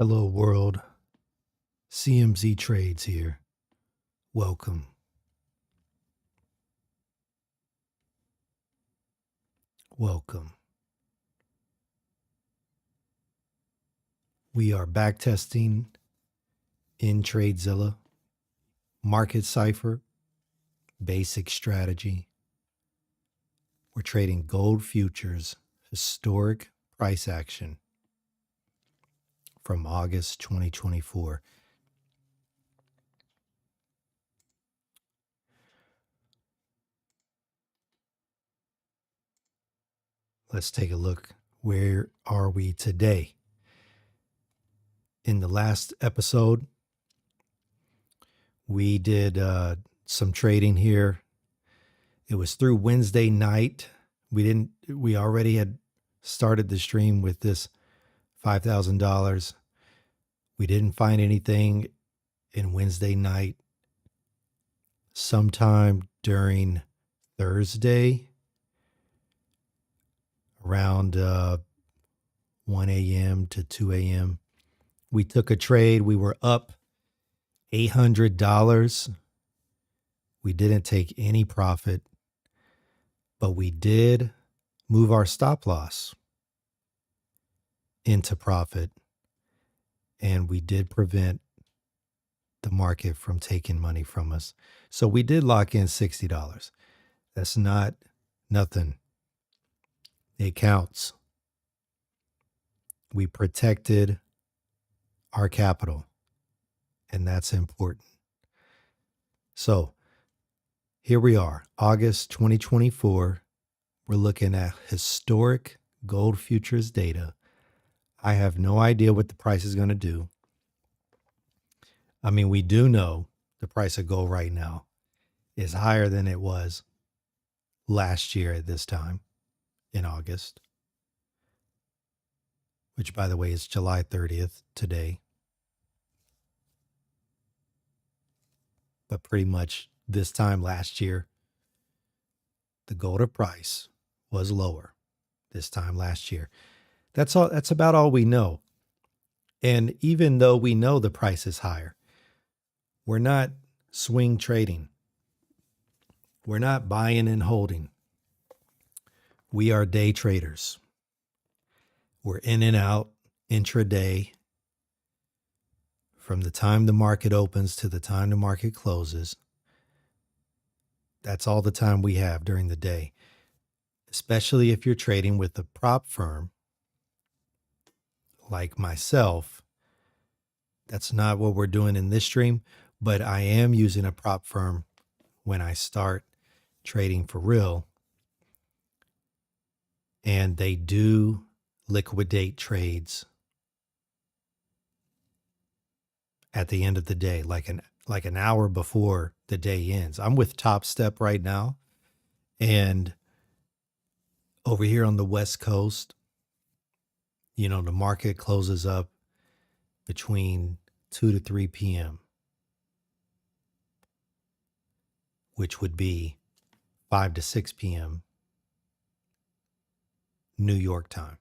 Hello world, CMZTrades here. Welcome. Welcome. We are backtesting in TradeZella, MarketCipher Basic Strategy. We're trading gold futures historic price action from August 2024. Let's take a look. Where are we today? In the last episode, we did some trading here. It was through Wednesday night. We already had started the stream with this $5,000. We didn't find anything in Wednesday night. Sometime during Thursday, around 1 a.m. to 2 a.m., we took a trade. We were up $800. We didn't take any profit, but we did move our stop loss into profit, and we did prevent the market from taking money from us. So we did lock in $60. That's not nothing. It counts. We protected our capital, and that's important. So here we are, August 2024. We're looking at historic gold futures data. I have no idea what the price is going to do. I mean, we do know the price of gold right now is higher than it was last year at this time in August, which, by the way, is July 30th today. But pretty much this time last year, the gold price was lower this time last year. That's all. That's about all we know. And even though we know the price is higher, we're not swing trading. We're not buying and holding. We are day traders. We're in and out intraday from the time the market opens to the time the market closes. That's all the time we have during the day, especially if you're trading with a prop firm like myself. That's not what we're doing in this stream, but I am using a prop firm when I start trading for real. And they do liquidate trades at the end of the day, like an hour before the day ends. I'm with Top Step right now, and over here on the West Coast, the market closes up between 2 to 3 p.m., which would be 5 to 6 p.m. New York time.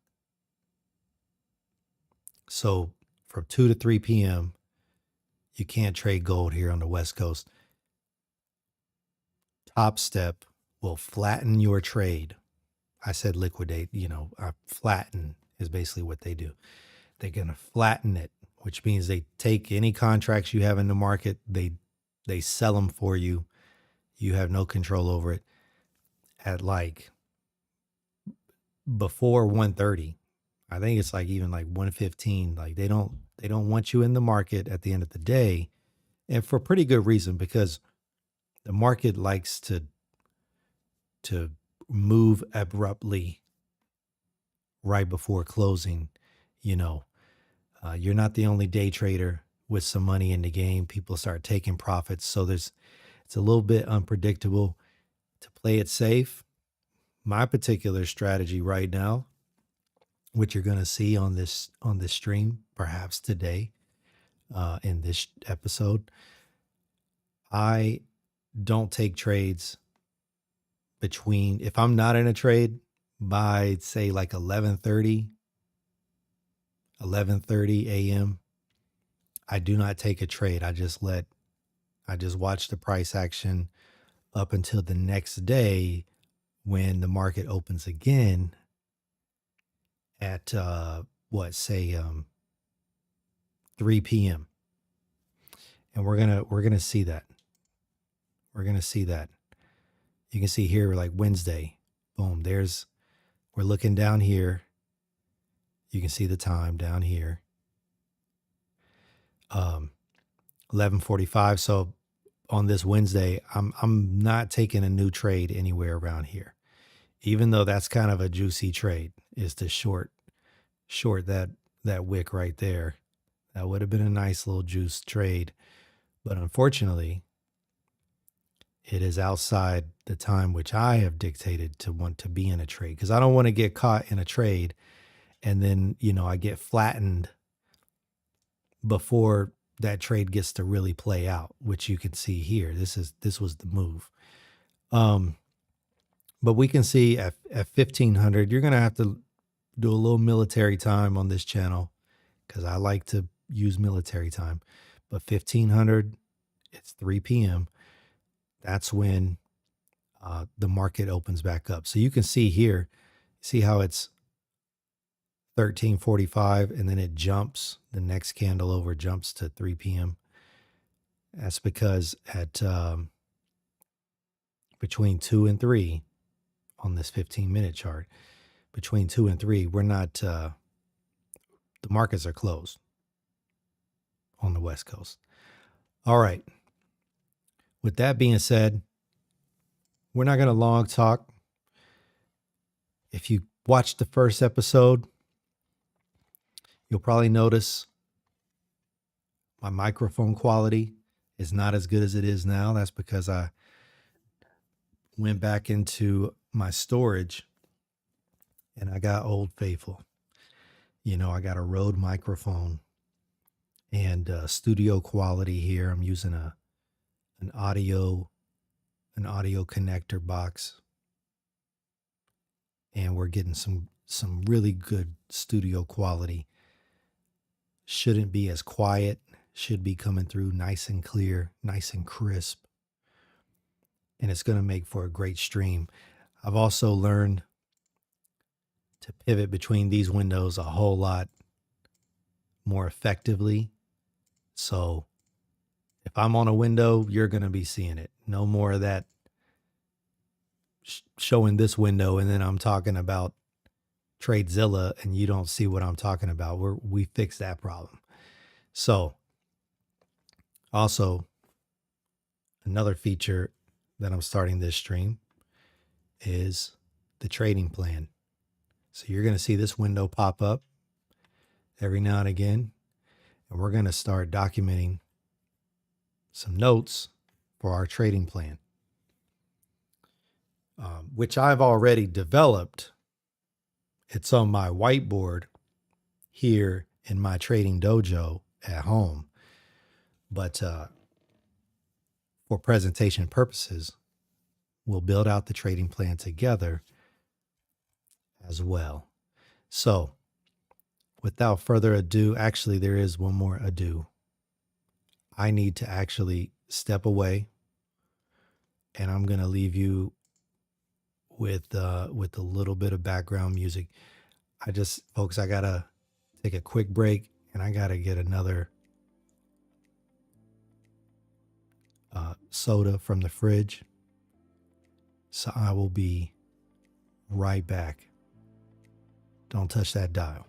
So from 2 to 3 p.m., you can't trade gold here on the West Coast. Top Step will flatten your trade. I said liquidate, flatten is basically what they do. They're going to flatten it, which means they take any contracts you have in the market, they sell them for you. You have no control over it at before 1:30. I think it's even 1:15. They don't want you in the market at the end of the day, and for pretty good reason, because the market likes to move abruptly right before closing. You're not the only day trader with some money in the game. People start taking profits, so it's a little bit unpredictable. To play it safe, my particular strategy right now, which you're going to see on this stream, perhaps today, in this episode, I don't take trades if I'm not in a trade by say 11:30 a.m., I do not take a trade. I just watch the price action up until the next day when the market opens again at 3 p.m. And we're gonna see that. We're gonna see that. You can see here like Wednesday, boom, we're looking down here. You can see the time down here. 11:45. So on this Wednesday, I'm not taking a new trade anywhere around here. Even though that's kind of a juicy trade, is to short that wick right there. That would have been a nice little juice trade. But unfortunately, it is outside the time which I have dictated to want to be in a trade, because I don't want to get caught in a trade and then, I get flattened before that trade gets to really play out, which you can see here. This was the move. But we can see at 1500, you're going to have to do a little military time on this channel, because I like to use military time. But 1500, it's 3 p.m. That's when the market opens back up. So you can see here, see how it's 13:45, and then it jumps. The next candle over jumps to 3 p.m. That's because at between 2 and 3 on this 15-minute chart, between 2 and 3, we're not, the markets are closed on the West Coast. All right. With that being said, we're not going to long talk. If you watched the first episode, you'll probably notice my microphone quality is not as good as it is now. That's because I went back into my storage and I got Old Faithful. I got a Rode microphone and studio quality here. I'm using an audio connector box, and we're getting some really good studio quality. Shouldn't be as quiet, should be coming through nice and clear, nice and crisp. And it's going to make for a great stream. I've also learned to pivot between these windows a whole lot more effectively. So if I'm on a window, you're going to be seeing it. No more of that showing this window and then I'm talking about TradeZella and you don't see what I'm talking about. We fixed that problem. So also another feature that I'm starting this stream is the trading plan. So you're going to see this window pop up every now and again, and we're going to start documenting some notes for our trading plan, which I've already developed. It's on my whiteboard here in my trading dojo at home. But for presentation purposes, we'll build out the trading plan together as well. So without further ado, actually, there is one more ado. I need to actually step away, and I'm going to leave you with a little bit of background music. Folks, I got to take a quick break, and I got to get another soda from the fridge. So I will be right back. Don't touch that dial.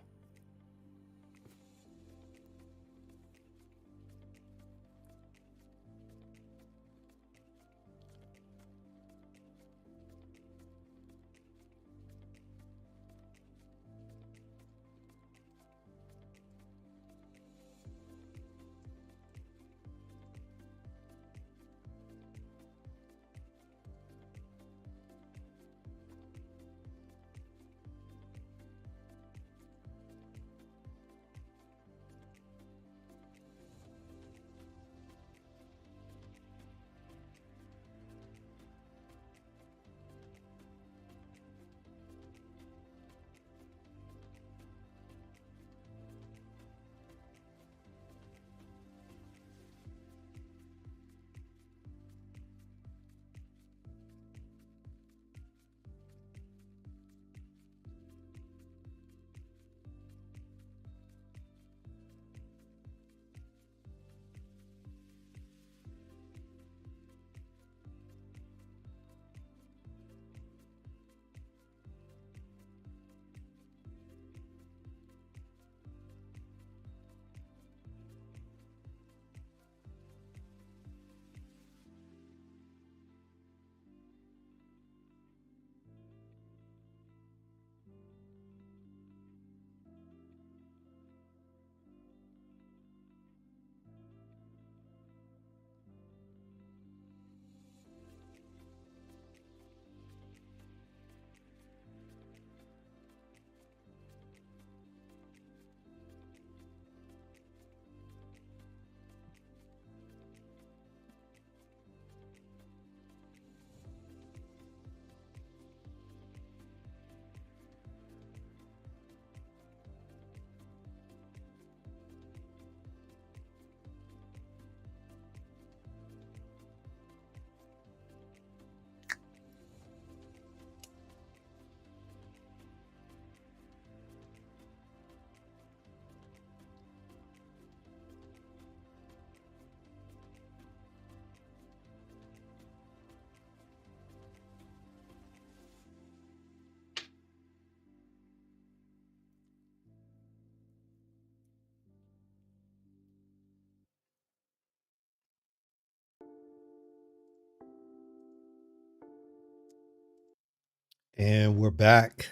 And we're back.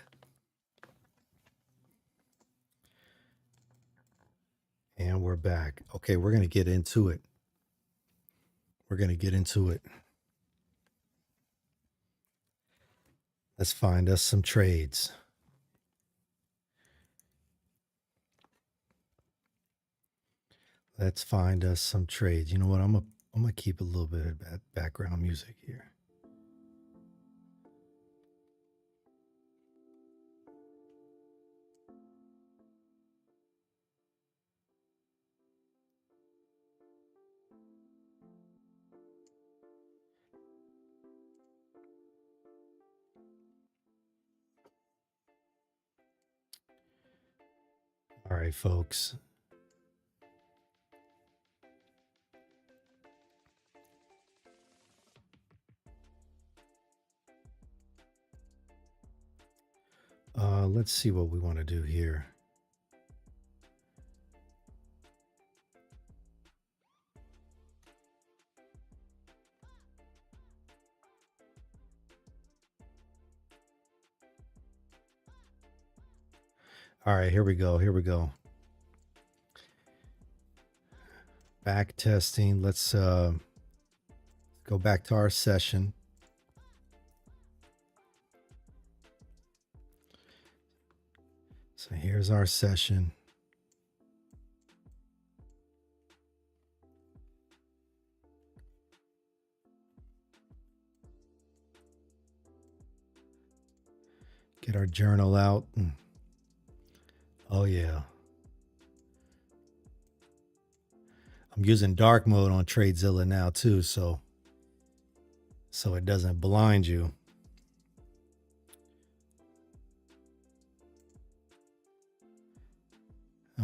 And we're back. Okay, we're going to get into it. Let's find us some trades. You know what? I'm gonna keep a little bit of background music here. All right, folks. Let's see what we want to do here. All right, here we go. Back testing. Let's go back to our session. So here's our session. Get our journal out. Oh yeah. I'm using dark mode on TradeZella now too, so it doesn't blind you.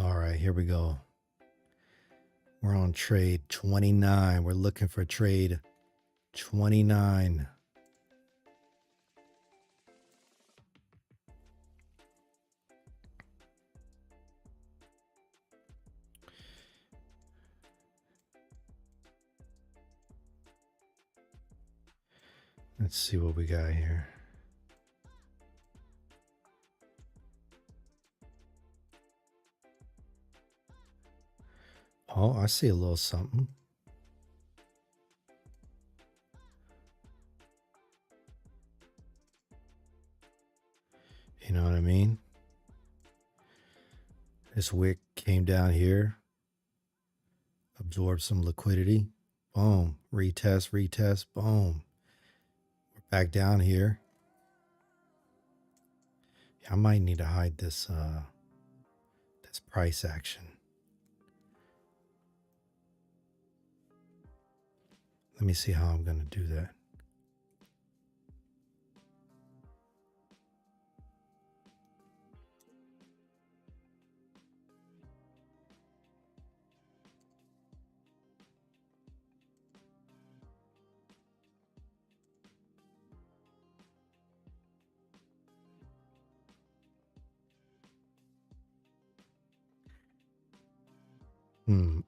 All right, here we go. We're on trade 29. We're looking for trade 29. Let's see what we got here. Oh, I see a little something. You know what I mean? This wick came down here, absorbed some liquidity. Boom. Retest, boom. We're back down here. I might need to hide this this price action. Let me see how I'm going to do that.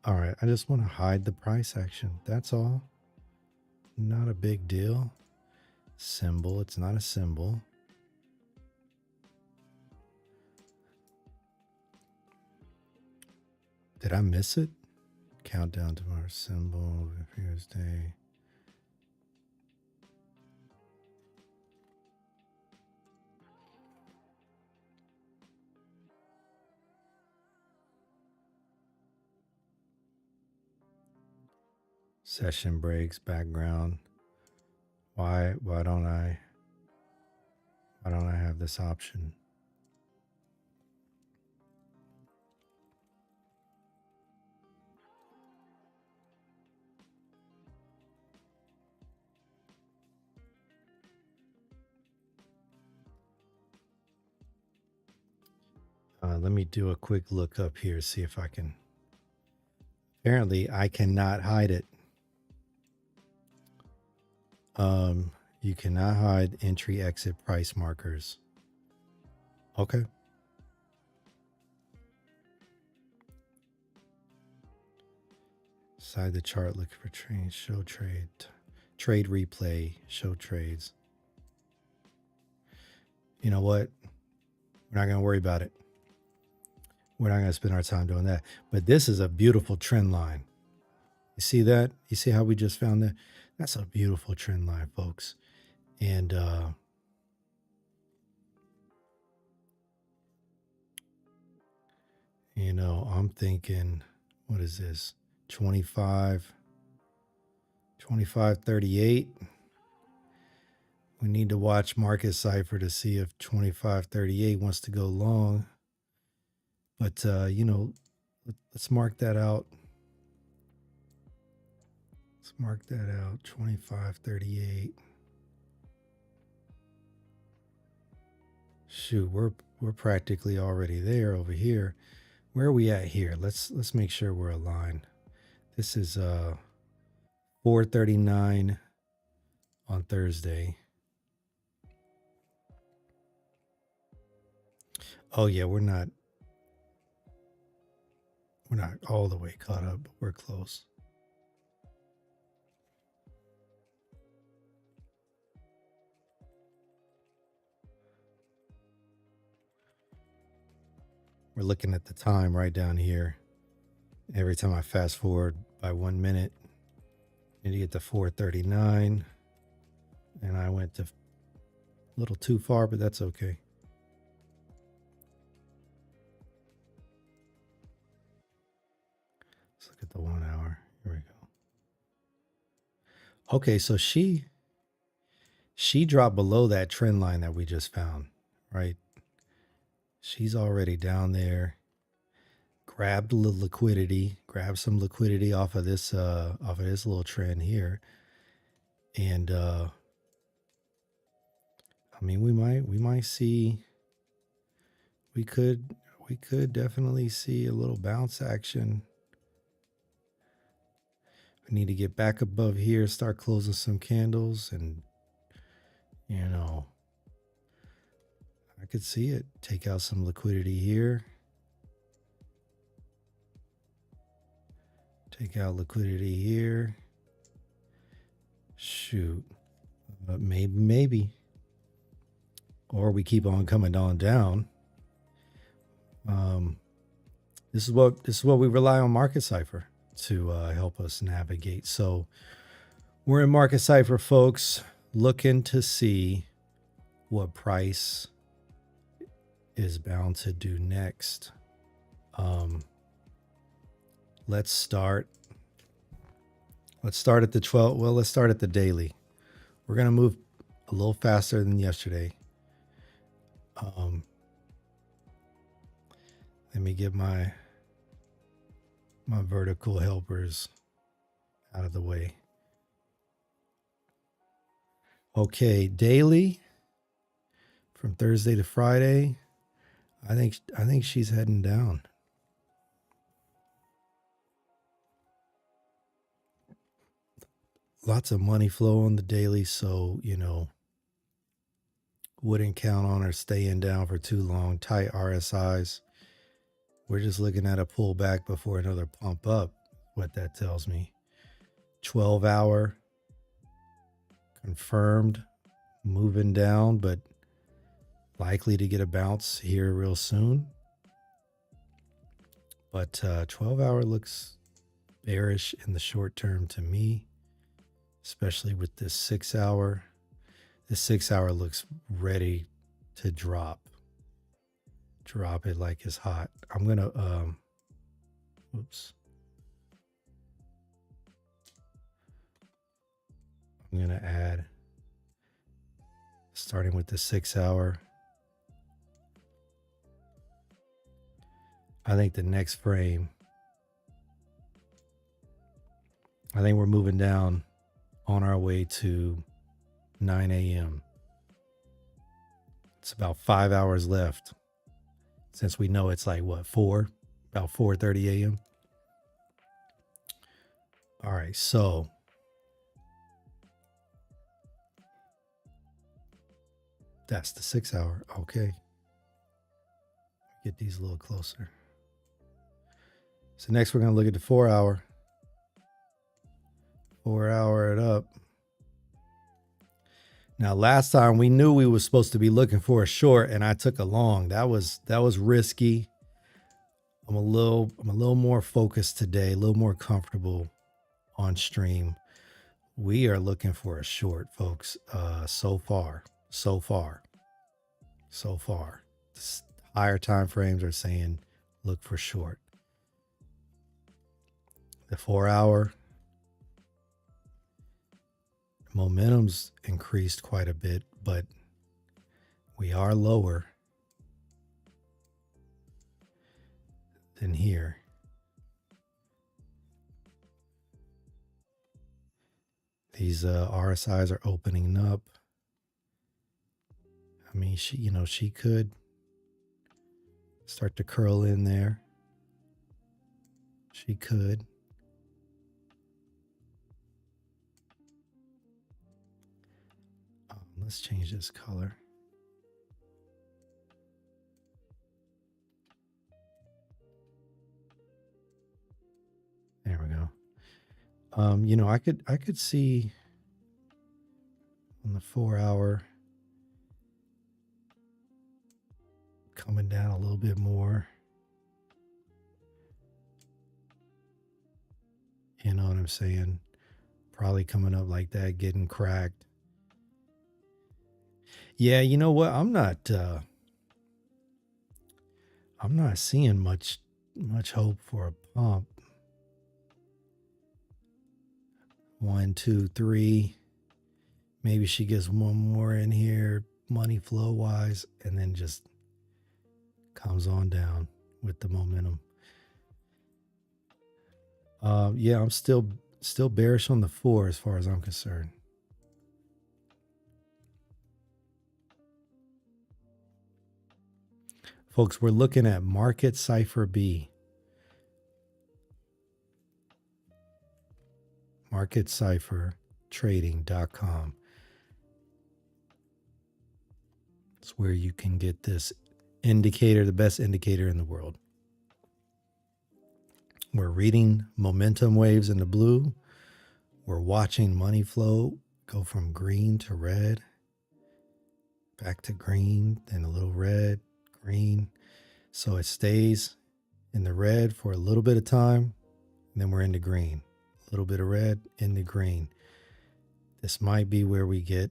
All right, I just want to hide the price action. That's all. Not a big deal. Symbol, it's not a symbol. Did I miss it? Countdown to our symbol, previous day. Session breaks, background. Why don't I have this option? Let me do a quick look up here, see if I can. Apparently, I cannot hide it. You cannot hide entry exit price markers. Okay. Side the chart, look for trades, show trade, trade replay, show trades. you know what? We're not going to worry about it. We're not going to spend our time doing that. But this is a beautiful trend line. You see that? You see how we just found that? That's a beautiful trend line, folks. And you know, I'm thinking, what is this? 25.38. We need to watch MarketCipher to see if 25.38 wants to go long. But you know, let's mark that out. Let's mark that out. 25.38. Shoot, we're practically already there over here. Where are we at here? Let's make sure we're aligned. This is 4:39 on Thursday. Oh yeah, we're not all the way caught up, but we're close. We're looking at the time right down here. Every time I fast forward by 1 minute, I need to get to 4:39. And I went to a little too far, but that's okay. Let's look at the 1 hour. Here we go. Okay, so she dropped below that trend line that we just found, right? She's already down there. Grabbed a little liquidity, grabbed some liquidity off of this little trend here. And I mean, we might see, we could definitely see a little bounce action. We need to get back above here, start closing some candles, and you know, I could see it. Take out some liquidity here. Take out liquidity here. Shoot. Maybe. Or we keep on coming on down. This is what we rely on MarketCipher to help us navigate. So we're in MarketCipher, folks, looking to see what price is bound to do next. Let's start at the 12. Well, let's start at the daily. We're going to move a little faster than yesterday. Let me get my vertical helpers out of the way. Okay, daily from Thursday to Friday. I think she's heading down. Lots of money flow on the daily, so you know, wouldn't count on her staying down for too long. Tight RSIs. We're just looking at a pullback before another pump up. What that tells me. 12-hour confirmed, moving down, but likely to get a bounce here real soon. But 12-hour looks bearish in the short term to me, especially with this 6-hour. This 6-hour looks ready to drop. Drop it like it's hot. I'm gonna oops. I'm gonna add, starting with the 6-hour. I think the next frame, I think we're moving down on our way to 9 a.m. It's about 5 hours left, since we know it's like what, about 4:30 a.m. All right, so that's the 6-hour. Okay, get these a little closer. So next we're going to look at the 4-hour. 4-hour it up. Now, last time we knew we were supposed to be looking for a short, and I took a long. That was risky. I'm a little more focused today, a little more comfortable on stream. We are looking for a short, folks. So far. Higher time frames are saying look for short. The 4 hour momentum's increased quite a bit, but we are lower than here. These RSIs are opening up. I mean, she could start to curl in there. She could. Let's change this color. There we go. I could see on the 4 hour coming down a little bit more. You know what I'm saying? Probably coming up like that, getting cracked. Yeah, you know what? I'm not seeing much hope for a pump. 1, 2, 3. Maybe she gets one more in here, money flow wise, and then just comes on down with the momentum. Yeah, I'm still bearish on the 4 as far as I'm concerned. Folks, we're looking at MarketCipher B. MarketCipher Trading.com. It's where you can get this indicator, the best indicator in the world. We're reading momentum waves in the blue. We're watching money flow go from green to red, back to green, then a little red, green. So it stays in the red for a little bit of time, and then we're into green. A little bit of red, into green. This might be where we get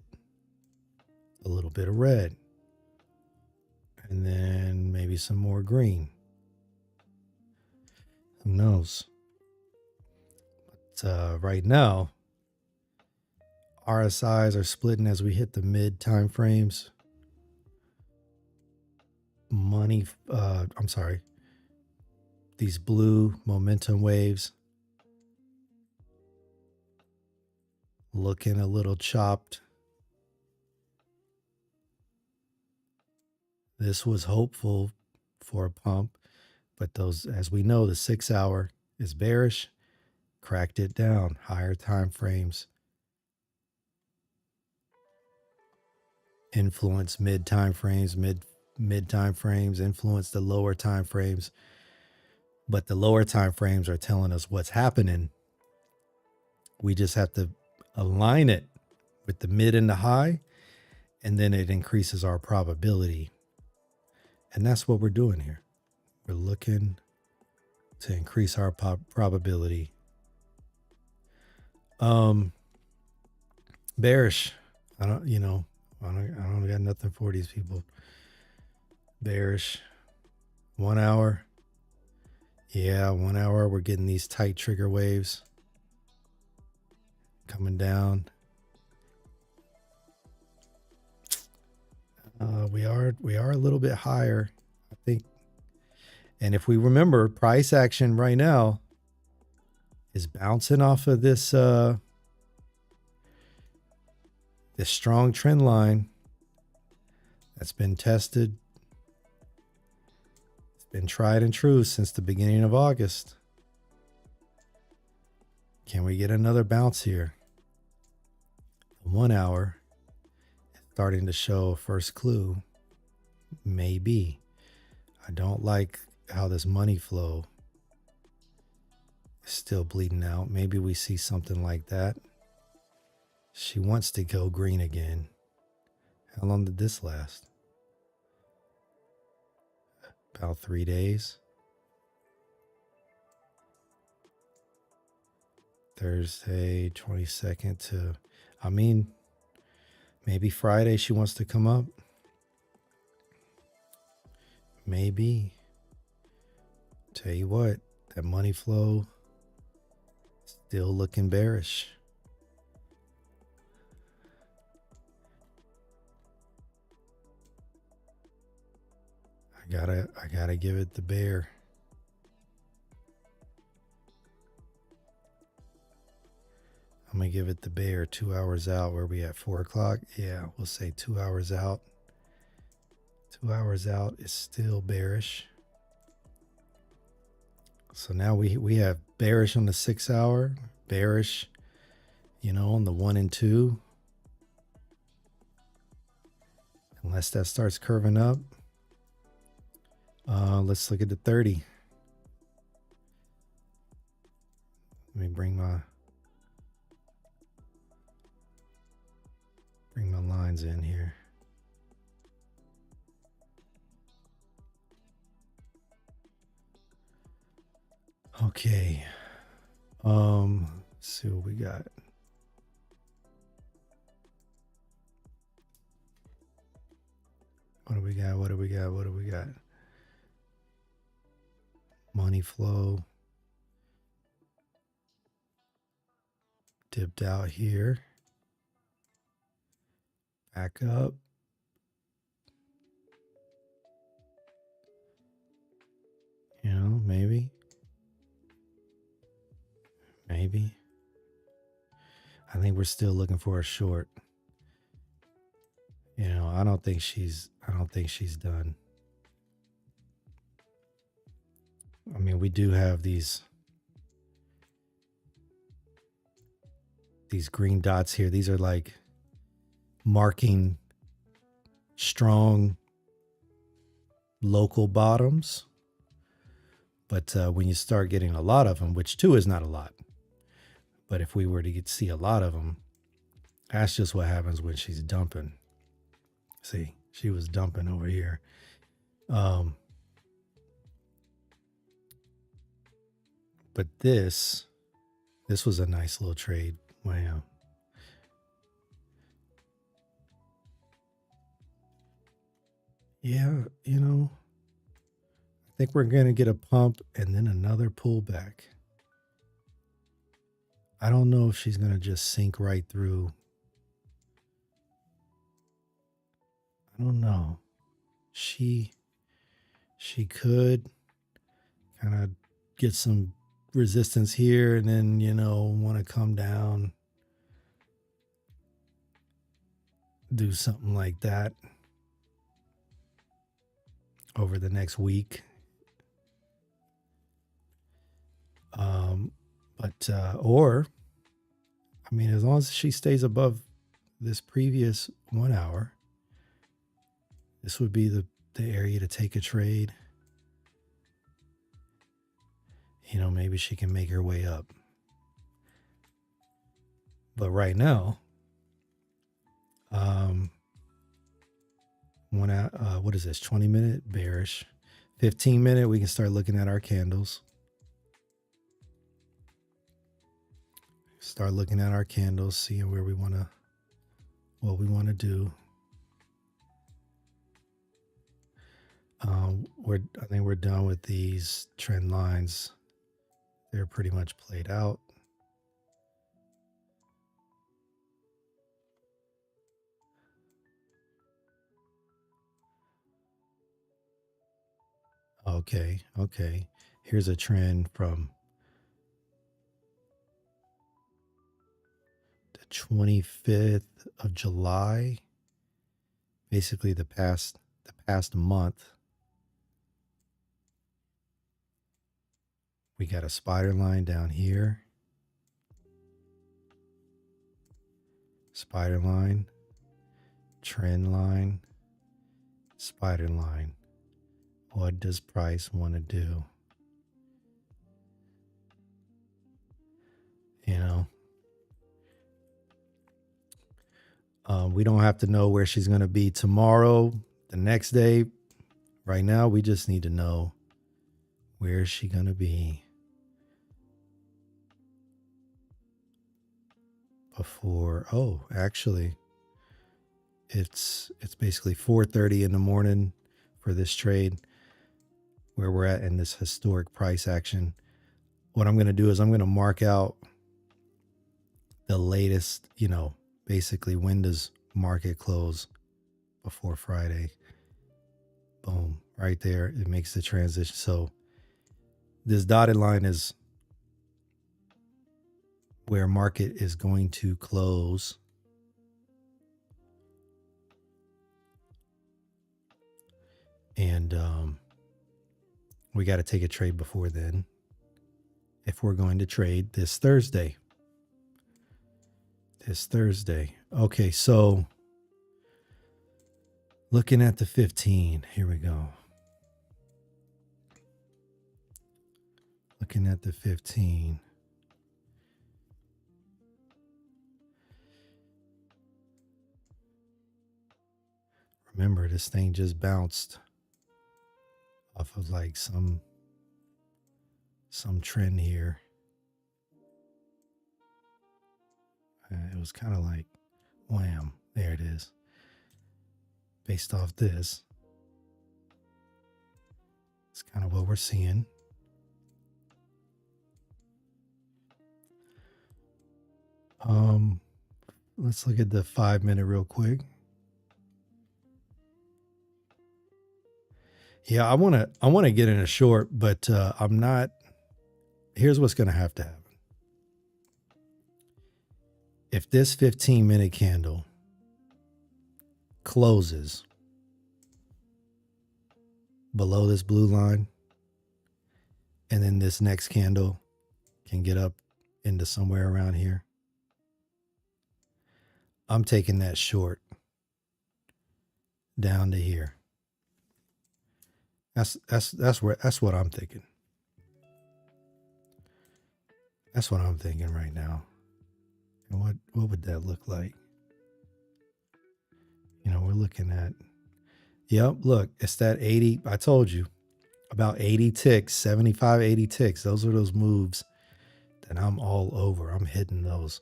a little bit of red, and then maybe some more green. Who knows? But right now, RSIs are splitting as we hit the mid time frames. These blue momentum waves looking a little chopped. This was hopeful for a pump, but those, as we know, the 6 hour is bearish, cracked it down. Higher time frames influence mid time frames, mid time frames influence the lower time frames, but the lower time frames are telling us what's happening. We just have to align it with the mid and the high, and then it increases our probability. And that's what we're doing here. We're looking to increase our probability. Bearish. I don't got nothing for these people. Bearish. 1 hour. Yeah, 1 hour. We're getting these tight trigger waves coming down. We are a little bit higher, I think. And if we remember, price action right now is bouncing off of this this strong trend line that's been tested. It's been tried and true since the beginning of August. Can we get another bounce here? 1 hour is starting to show a first clue. Maybe. I don't like how this money flow is still bleeding out. Maybe we see something like that. She wants to go green again. How long did this last? About 3 days. Thursday, 22nd to, I mean, maybe Friday she wants to come up. Maybe. Tell you what, that money flow still looking bearish. I gotta give it the bear. I'm gonna give it the bear 2 hours out. Where we at? 4 o'clock? Yeah, we'll say 2 hours out. 2 hours out is still bearish. So now we have bearish on the 6 hour, bearish, on the 1 and 2. Unless that starts curving up. Let's look at the 30. Let me bring my lines in here. Okay. Let's see what we got. What do we got? What do we got? What do we got? Money flow. Dipped out here. Back up. Maybe. Maybe. I think we're still looking for a short. I don't think she's done. I mean, we do have these green dots here. These are like marking strong local bottoms. But when you start getting a lot of them, which 2 is not a lot, but if we were to see a lot of them, that's just what happens when she's dumping. See, she was dumping over here. But this was a nice little trade. Wow. Yeah, I think we're going to get a pump and then another pullback. I don't know if she's going to just sink right through. I don't know. She could kind of get some resistance here and then, want to come down, do something like that over the next week. Or, I mean, as long as she stays above this previous 1 hour, this would be the area to take a trade. Maybe she can make her way up. But right now, what is this? 20-minute bearish. 15-minute, we can start looking at our candles. Start looking at our candles, seeing where what we want to do. I think we're done with these trend lines. They're pretty much played out. Okay. Here's a trend from the 25th of July. Basically the past month. We got a spider line down here. Spider line, trend line, spider line. What does price want to do? We don't have to know where she's going to be tomorrow, the next day. Right now, we just need to know where is she going to be before. Oh, actually, it's basically 4:30 in the morning for this trade where we're at in this historic price action. What I'm going to do is I'm going to mark out the latest, basically when does market close before Friday. Boom, right there. It makes the transition. So this dotted line is where market is going to close. And we got to take a trade before then if we're going to trade this Thursday. Okay, so looking at the 15, here we go. Looking at the 15. Remember, this thing just bounced off of like some trend here. It was kind of like, wham, there it is. Based off this, it's kind of what we're seeing. Let's look at the 5-minute real quick. Yeah, I want to get in a short, but I'm not. Here's what's going to happen. If this 15-minute candle closes below this blue line, and then this next candle can get up into somewhere around here, I'm taking that short down to here. That's what I'm thinking. That's what I'm thinking right now. And what would that look like? We're looking at, yep, look, it's that 80. I told you about 80 ticks, 75, 80 ticks. Those are those moves that I'm all over. I'm hitting those.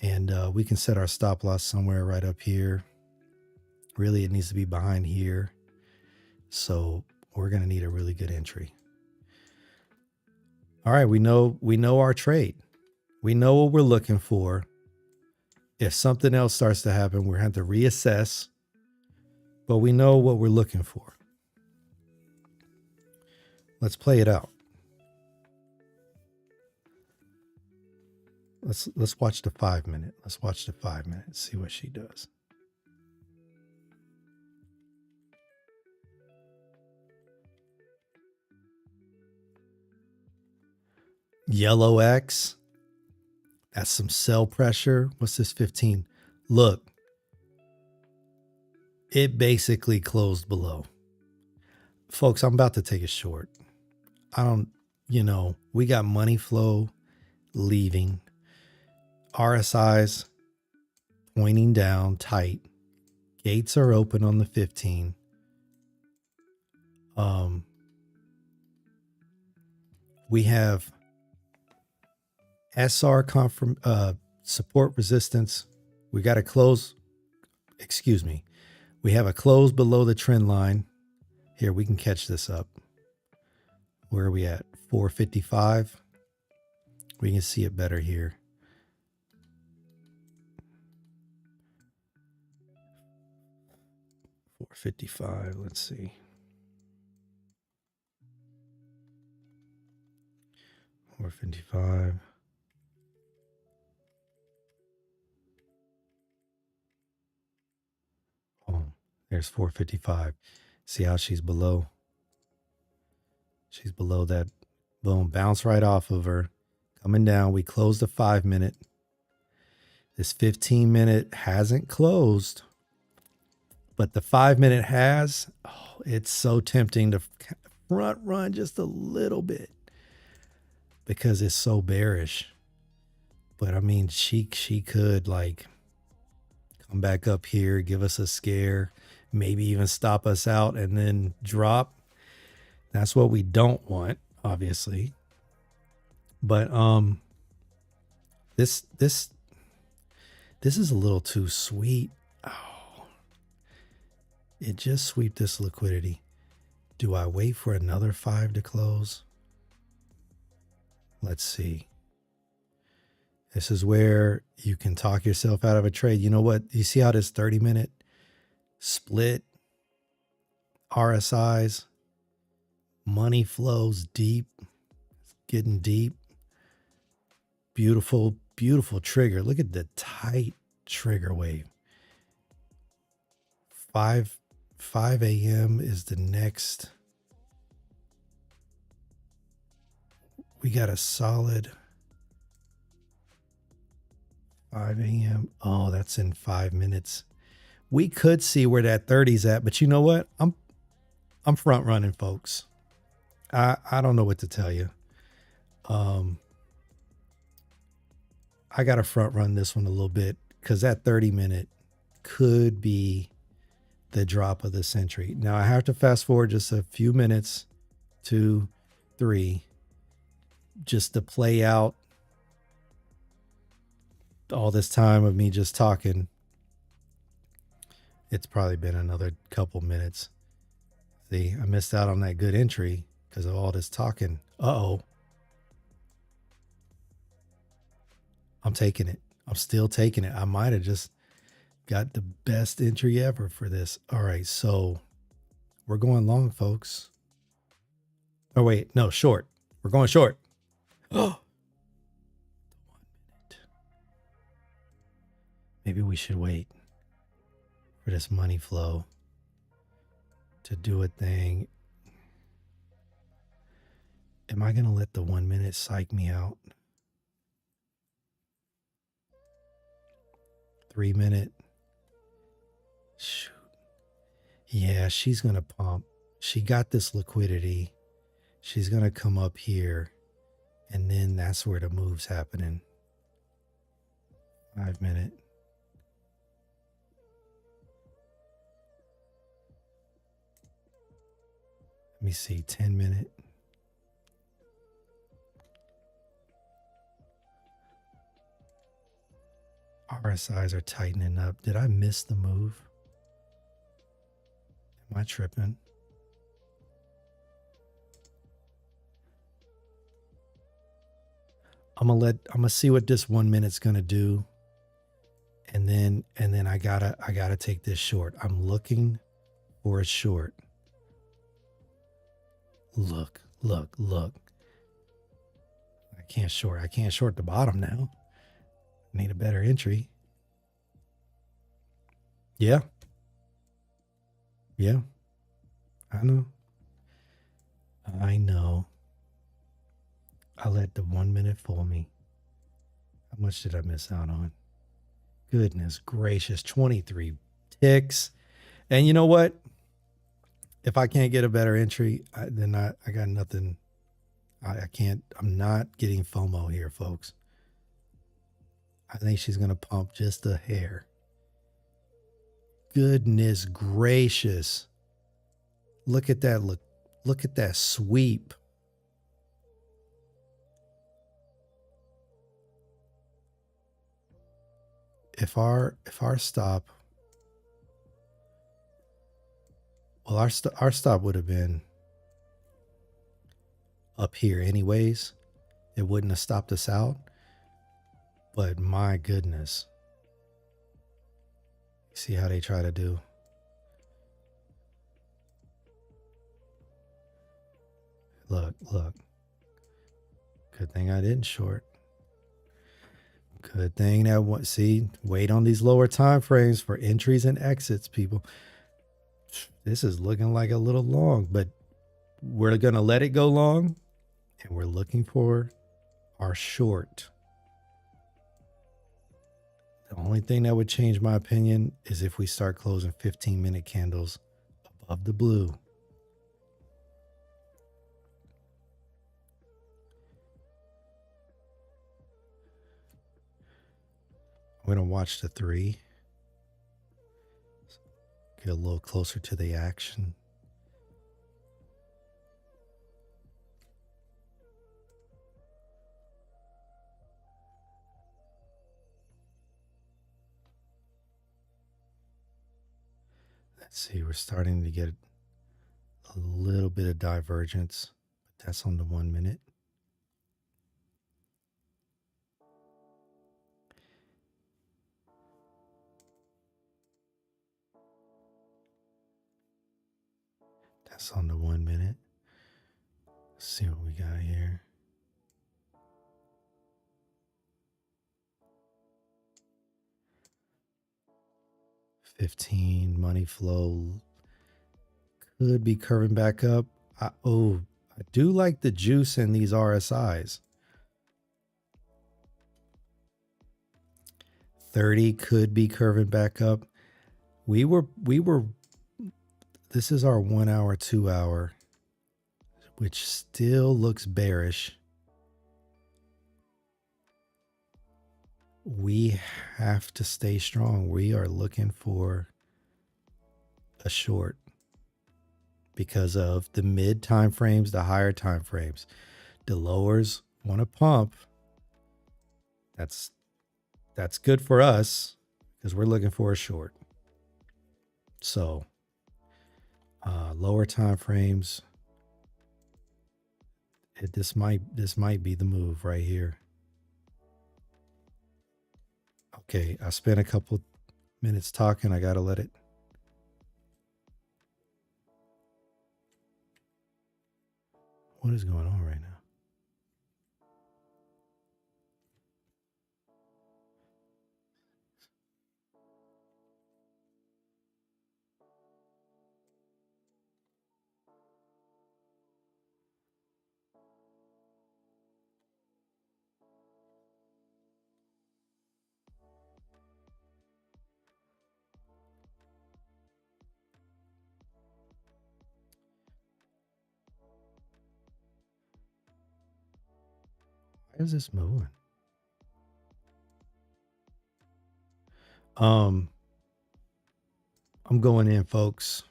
And we can set our stop loss somewhere right up here. Really, it needs to be behind here. So we're going to need a really good entry. All right, we know our trade. We know what we're looking for. If something else starts to happen, we're going to have to reassess. But we know what we're looking for. Let's play it out. Let's watch the 5-minute. Let's watch the 5-minute. See what she does. Yellow X. That's some sell pressure. What's this 15? Look. It basically closed below. Folks, I'm about to take a short. We got money flow leaving. RSI's pointing down tight. Gates are open on the 15. We have SR support resistance. We got to close. Excuse me. We have a close below the trend line. Here, we can catch this up. Where are we at? 455. We can see it better here. $455. Let's see. $455. Oh, there's $455. See how she's below? She's below that. Boom, bounce right off of her. Coming down. We closed the 5-minute. This 15-minute hasn't closed, but the 5-minute has. Oh, it's so tempting to front run just a little bit because it's so bearish. But I mean, she could like come back up here, give us a scare, maybe even stop us out and then drop. That's what we don't want, obviously. But this is a little too sweet. Oh, it just swept this liquidity. Do I wait for another 5 to close? Let's see. This is where you can talk yourself out of a trade. You know what? You see how this 30-minute split RSIs, money flows deep, getting deep. Beautiful, beautiful trigger. Look at the tight trigger wave. 5 a.m. is the next. We got a solid 5 a.m. Oh, that's in 5 minutes. We could see where that 30's at, but you know what? I'm front running, folks. I don't know what to tell you. I got to front run this one a little bit because that 30-minute could be the drop of the century. Now I have to fast forward just a few minutes, 2, 3, just to play out all this time of me just talking. It's probably been another couple minutes. See, I missed out on that good entry because of all this talking. Uh-oh. I'm taking it. I'm still taking it. I might have just got the best entry ever for this. All right, so we're going long, folks. Oh, wait, no, short. We're going short. Oh, 1 minute. Maybe we should wait for this money flow to do a thing. Am I going to let the 1 minute psych me out? 3 minute. Shoot. Yeah, she's going to pump. She got this liquidity. She's going to come up here. And then that's where the move's happening. 5 minute. Let me see, 10 minute. RSIs are tightening up. Did I miss the move? Am I tripping? I'm gonna see what this 1 minute's gonna do. And then I gotta take this short. I'm looking for a short. Look. I can't short the bottom now. I need a better entry. Yeah. I know. I let the 1 minute fool me. How much did I miss out on? Goodness gracious, 23 ticks. And you know what? If I can't get a better entry, then I got nothing. I can't. I'm not getting FOMO here, folks. I think she's going to pump just a hair. Goodness gracious. Look at that. Look at that sweep. If our stop, well, our stop would have been up here anyways. It wouldn't have stopped us out. But my goodness. See how they try to do. Look. Good thing I didn't short. Good thing that see, wait on these lower time frames for entries and exits, people. This is looking like a little long, but we're going to let it go long, and we're looking for our short. The only thing that would change my opinion is if we start closing 15-minute candles above the blue. I'm going to watch the 3. Get a little closer to the action. Let's see, we're starting to get a little bit of divergence, but that's on the 1 minute. That's on the 1 minute. Let's see what we got here. $15 money flow could be curving back up. I do like the juice in these RSIs. 30 could be curving back up. We were this is our 1 hour, 2 hour, which still looks bearish. We have to stay strong. We are looking for a short because of the mid time frames, the higher time frames. The lowers want to pump. That's good for us because we're looking for a short. So lower time frames, this might be the move right here. Okay, I spent a couple minutes talking. I gotta let it. What is going on right now? Why is this moving? I'm going in, folks.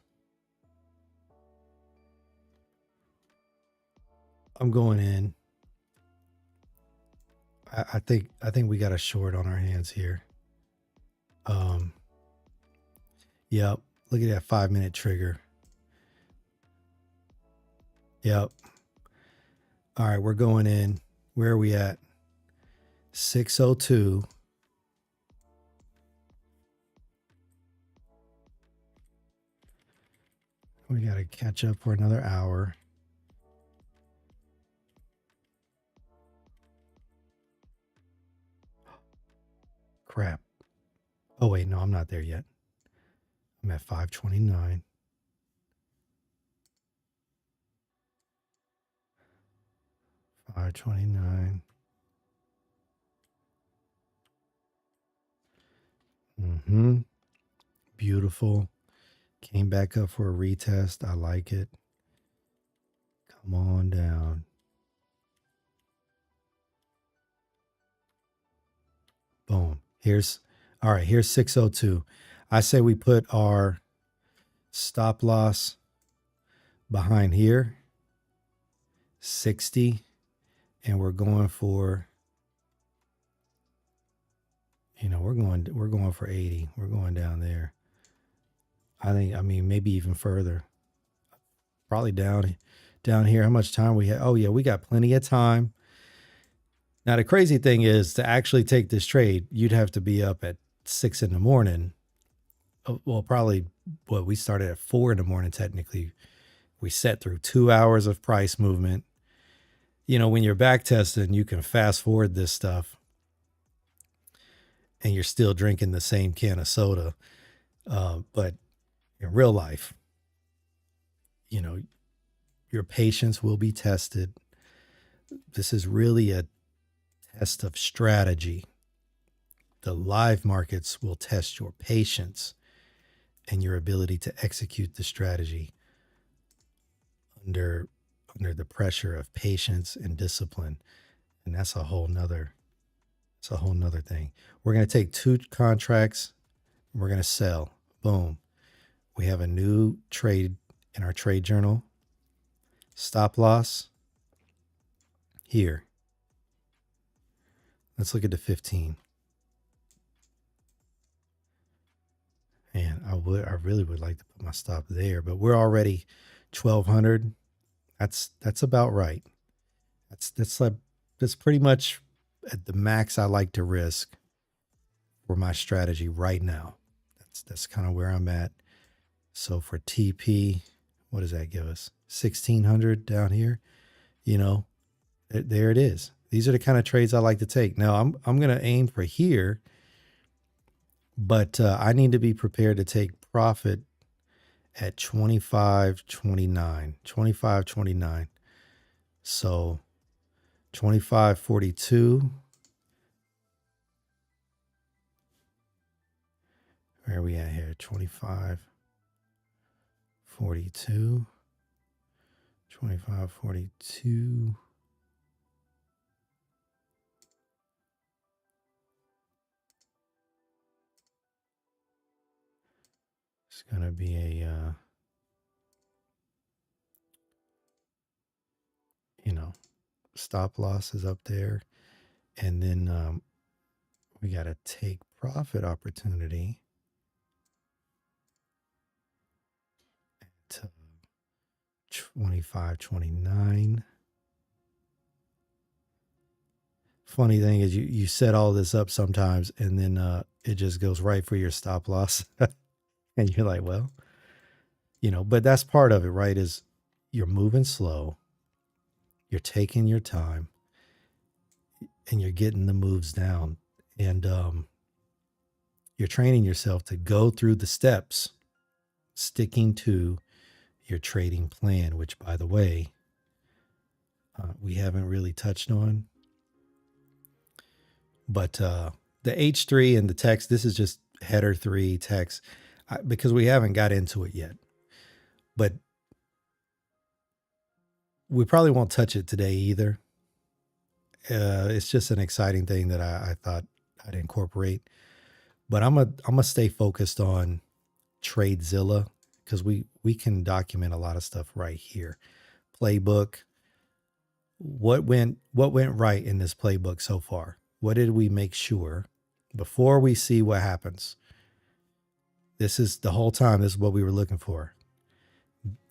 I'm going in. I think we got a short on our hands here. Yep. Look at that 5 minute trigger. Yep. All right, we're going in. Where are we at? 602. We got to catch up for another hour. Crap. Oh, wait, no, I'm not there yet. I'm at 529. $529. Beautiful. Came back up for a retest. I like it. Come on down. Boom. All right, here's 602. I say we put our stop loss behind here, 60, and we're going for, we're going for 80. We're going down there. I mean, maybe even further. Probably down here. How much time we have? Oh yeah, we got plenty of time. Now the crazy thing is, to actually take this trade, you'd have to be up at 6 in the morning. Well, probably we started at 4 in the morning. Technically, we set through 2 hours of price movement. When you're back testing, you can fast forward this stuff and you're still drinking the same can of soda. But in real life, your patience will be tested. This is really a test of strategy. The live markets will test your patience and your ability to execute the strategy under the pressure of patience and discipline. And that's a whole nother thing. We're going to take 2 contracts. We're going to sell. Boom. We have a new trade in our trade journal. Stop loss here. Let's look at the 15. And I really would like to put my stop there, but we're already 1200. That's about right. That's pretty much at the max I like to risk for my strategy right now. That's kind of where I'm at. So for TP, what does that give us? 1600 down here. You know, there it is. These are the kind of trades I like to take. Now I'm going to aim for here, but I need to be prepared to take profit at 25.29, 25.29. So 25.42. Where are we at here? 25.42. 25.42. It's going to be a, stop loss is up there. And then we got to take profit opportunity at 25.29. Funny thing is you set all this up sometimes and then it just goes right for your stop loss. And you're like, well, but that's part of it, right? Is you're moving slow, you're taking your time, and you're getting the moves down. And you're training yourself to go through the steps, sticking to your trading plan, which, by the way, we haven't really touched on. But the H3 and the text, this is just header 3 text, because we haven't got into it yet. But we probably won't touch it today either. It's just an exciting thing that I thought I'd incorporate. But I'm gonna stay focused on TradeZella because we can document a lot of stuff right here. Playbook. What went right in this playbook so far? What did we make sure before we see what happens? This is the whole time. This is what we were looking for.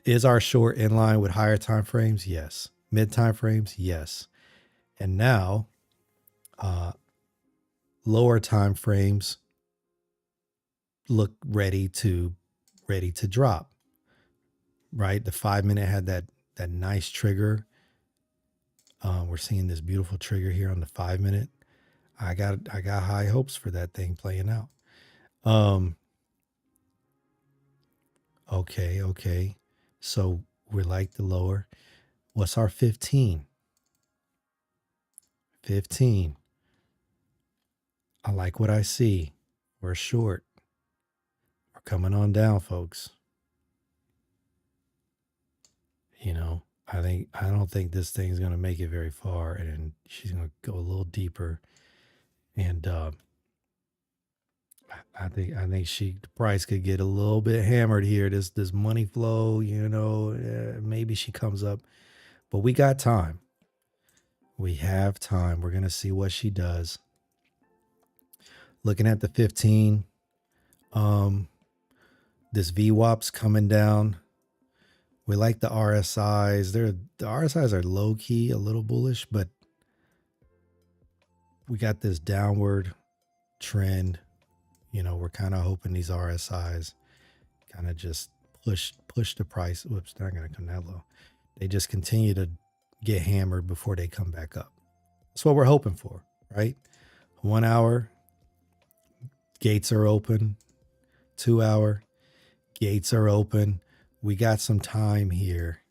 Is our short in line with higher time frames? Yes. Mid time frames? Yes. And now, lower time frames look ready to drop. Right? The 5-minute had that nice trigger. We're seeing this beautiful trigger here on the 5-minute. I got high hopes for that thing playing out. Okay. So we like the lower. What's our 15? 15. I like what I see. We're short. We're coming on down, folks. I don't think this thing's going to make it very far, and she's going to go a little deeper. And I think the price could get a little bit hammered here. This money flow, maybe she comes up, but we got time. We have time. We're going to see what she does. Looking at the 15, this VWAP's coming down. We like the RSIs. The RSIs are low key, a little bullish, but we got this downward trend. We're kind of hoping these RSIs kind of just push the price. Whoops, they're not going to come that low. They just continue to get hammered before they come back up. That's what we're hoping for, right? 1 hour, gates are open. 2 hour, gates are open. We got some time here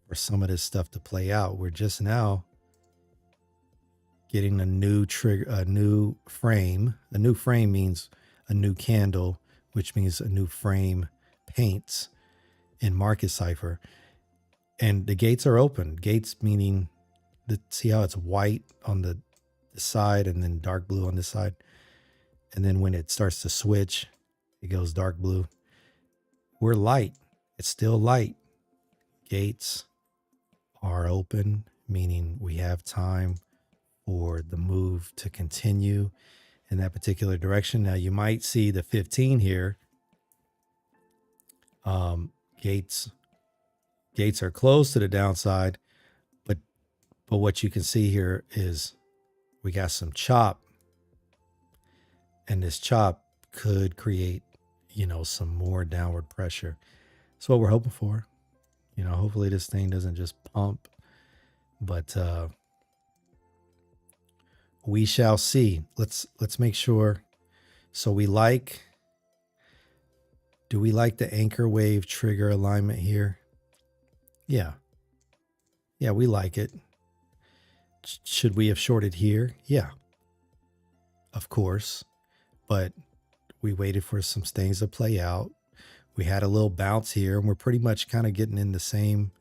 for some of this stuff to play out. We're just now getting a new trigger, a new frame. A new frame means a new candle, which means a new frame paints in MarketCipher. And the gates are open. Gates meaning, see how it's white on the side and then dark blue on this side. And then when it starts to switch, it goes dark blue. we're light. It's still light. Gates are open, meaning we have time for the move to continue in that particular direction. Now you might see the 15 here. Gates are close to the downside, but what you can see here is we got some chop, and this chop could create, some more downward pressure. That's what we're hoping for. Hopefully this thing doesn't just pump, but we shall see. Let's make sure. So do we like the anchor wave trigger alignment here? Yeah, we like it. Should we have shorted here? Yeah, of course, but we waited for some things to play out. We had a little bounce here, and we're pretty much kind of getting in the same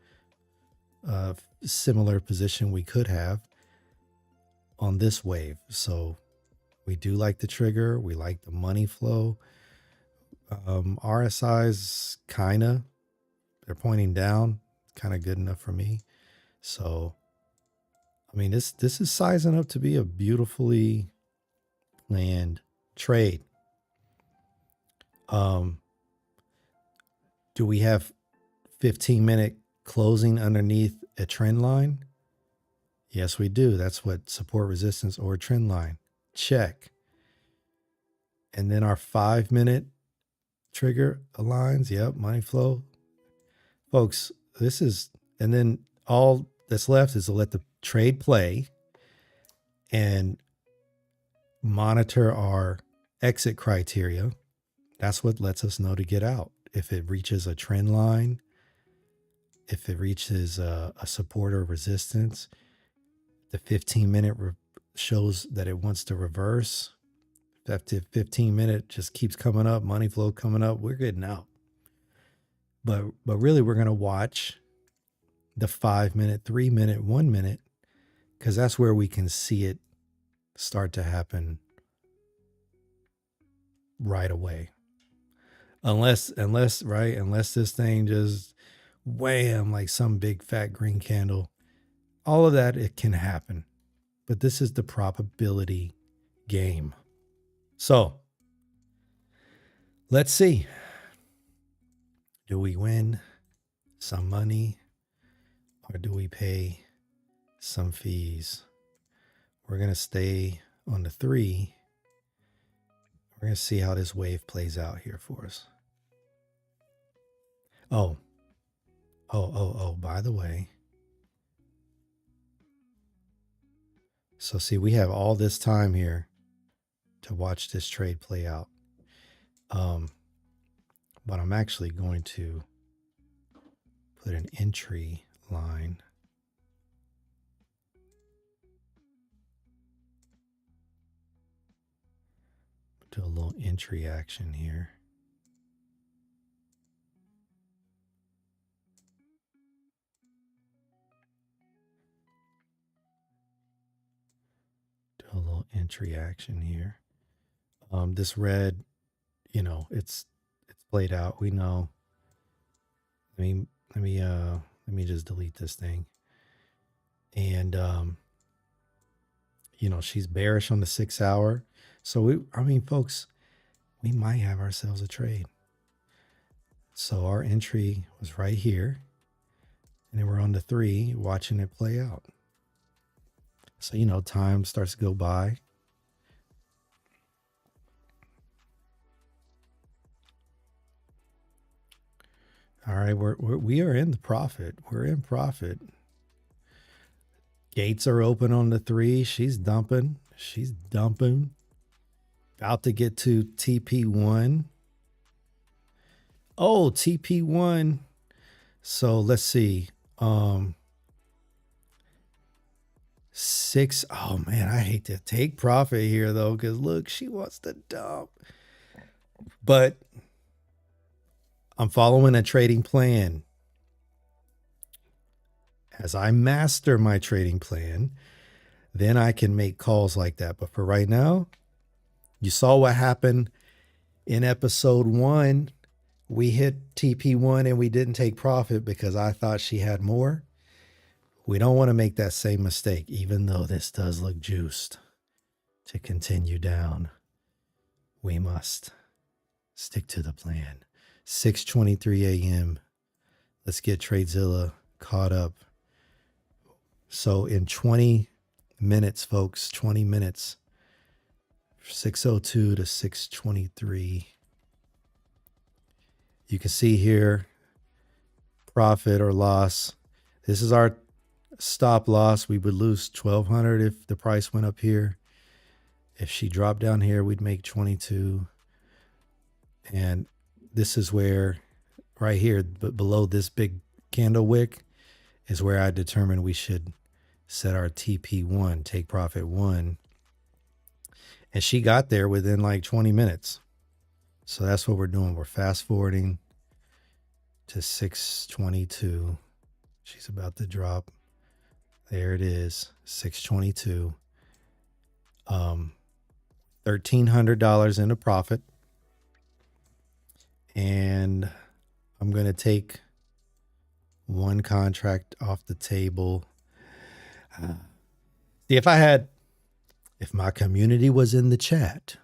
similar position we could have on this wave. So we do like the trigger. We like the money flow. RSI's they're pointing down, kind of good enough for me. So, I mean, this is sizing up to be a beautifully planned trade. Do we have 15-minute closing underneath a trend line? Yes, we do. That's what support, resistance, or trend line. Check. And then our 5-minute trigger aligns. Yep, money flow. Folks, and then all that's left is to let the trade play and monitor our exit criteria. That's what lets us know to get out. If it reaches a trend line, if it reaches a support or resistance, the 15-minute shows that it wants to reverse. If the 15-minute just keeps coming up, money flow coming up, we're getting out. But really, we're going to watch the 5-minute, 3-minute, 1 minute, because that's where we can see it start to happen right away. Unless this thing just wham, like some big fat green candle. All of that, it can happen. But this is the probability game. So let's see. Do we win some money, or do we pay some fees? We're going to stay on the 3. We're going to see how this wave plays out here for us. Oh, by the way. So see, we have all this time here to watch this trade play out. But I'm actually going to put an entry line. Do a little entry action here. Do a little entry action here. This red, it's played out. We know. Let me just delete this thing. And she's bearish on the 6 hour. So folks, we might have ourselves a trade. So our entry was right here, and then we're on the 3 watching it play out. So, time starts to go by. All right, we are in the profit. We're in profit. Gates are open on the 3. She's dumping. About to get to TP1. Oh, TP1. So let's see. 6. Oh man, I hate to take profit here though, because look, she wants to dump. But I'm following a trading plan. As I master my trading plan, then I can make calls like that. But for right now, you saw what happened in episode 1 We hit TP1 and we didn't take profit because I thought she had more. We don't want to make that same mistake, even though this does look juiced to continue down. We must stick to the plan. 6:23 a.m. Let's get TradeZella caught up. So in 20 minutes, folks, 20 minutes, 6:02 to 6:23. You can see here, profit or loss. This is our stop loss. We would lose 1,200 if the price went up here. If she dropped down here, we'd make 22. And this is where, right here, but below this big candle wick, is where I determined we should set our TP1, take profit 1. And she got there within like 20 minutes. So that's what we're doing. We're fast forwarding to 6:22. She's about to drop. There it is, 6:22. $1,300 into profit. And I'm going to take one contract off the table. See, if my community was in the chat,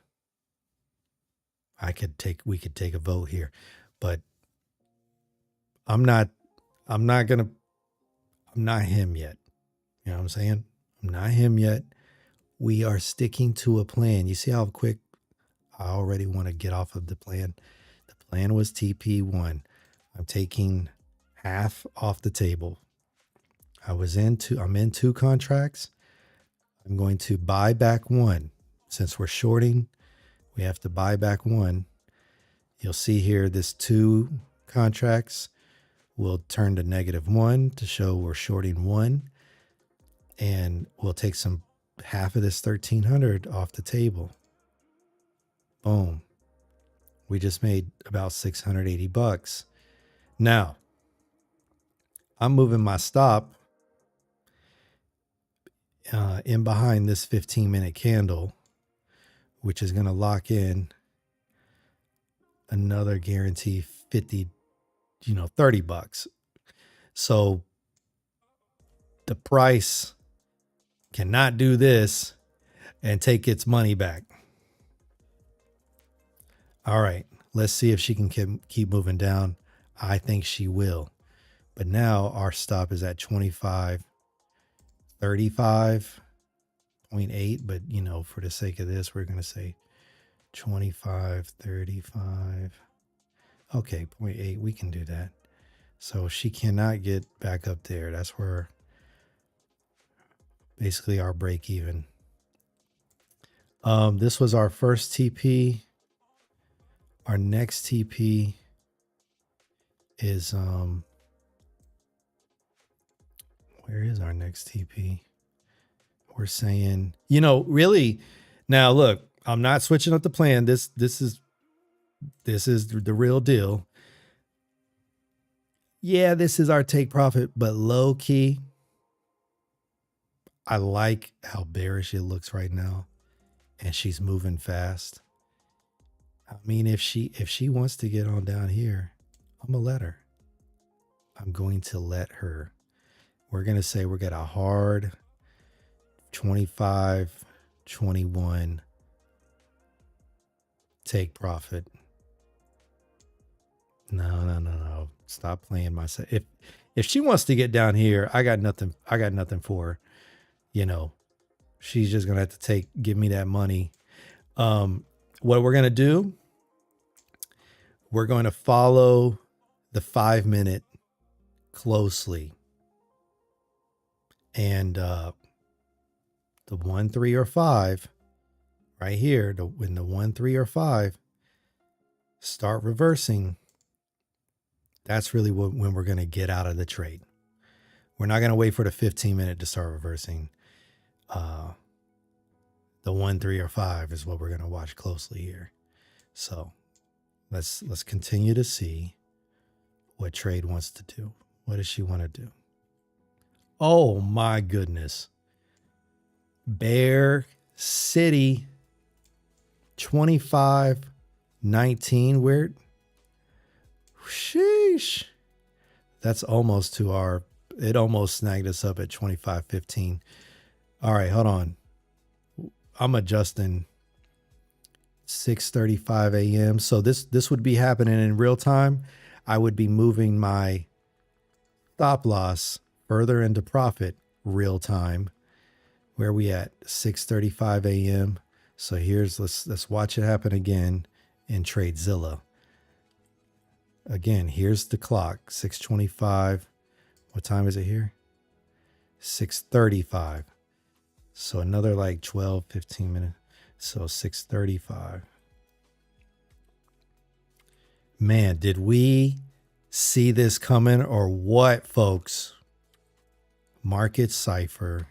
we could take a vote here, but I'm not him yet. You know what I'm saying? I'm not him yet. We are sticking to a plan. You see how quick I already want to get off of the plan. The plan was TP1. I'm taking half off the table. I'm in 2 contracts. I'm going to buy back 1. Since we're shorting, we have to buy back 1. You'll see here this 2 contracts will turn to -1 to show we're shorting 1. And we'll take half of this 1,300 off the table. Boom. We just made about $680. Now, I'm moving my stop in behind this 15-minute candle, which is going to lock in another guarantee $30. So the price cannot do this and take its money back. All right, let's see if she can keep moving down. I think she will. But now our stop is at 25.35.8. But, for the sake of this, we're going to say 25.35. Okay, 0.8. We can do that. So she cannot get back up there. That's where basically our break even. This was our first TP. Our next TP is where is our next TP? We're saying, really, now look, I'm not switching up the plan. This is the real deal. Yeah, this is our take profit, but low key, I like how bearish it looks right now, and she's moving fast. I mean, if she wants to get on down here, I'm gonna let her. I'm going to let her. We're gonna say we're got a hard 25.21 take profit. No. Stop playing myself. If she wants to get down here, I got nothing for her. She's just gonna have to give me that money. What we're gonna do, we're going to follow the 5-minute closely. And the 1, 3, or 5 right here, when the 1, 3, or 5 start reversing, that's really when we're going to get out of the trade. We're not going to wait for the 15-minute to start reversing. The 1, 3, or 5 is what we're going to watch closely here. So let's continue to see what trade wants to do. What does she want to do? Oh my goodness. Bear City 25.19. Sheesh. That's almost to our, it almost snagged us up at 25.15. All right, hold on. I'm adjusting 6:35 a.m. So this would be happening in real time. I would be moving my stop loss further into profit real time. Where are we at? 6:35 a.m. So here's, let's watch it happen again in TradeZella. Again, here's the clock, 6:25. What time is it here? 6:35. So another like 12, 15 minutes. So 6:35. Man, did we see this coming or what, folks? MarketCipher.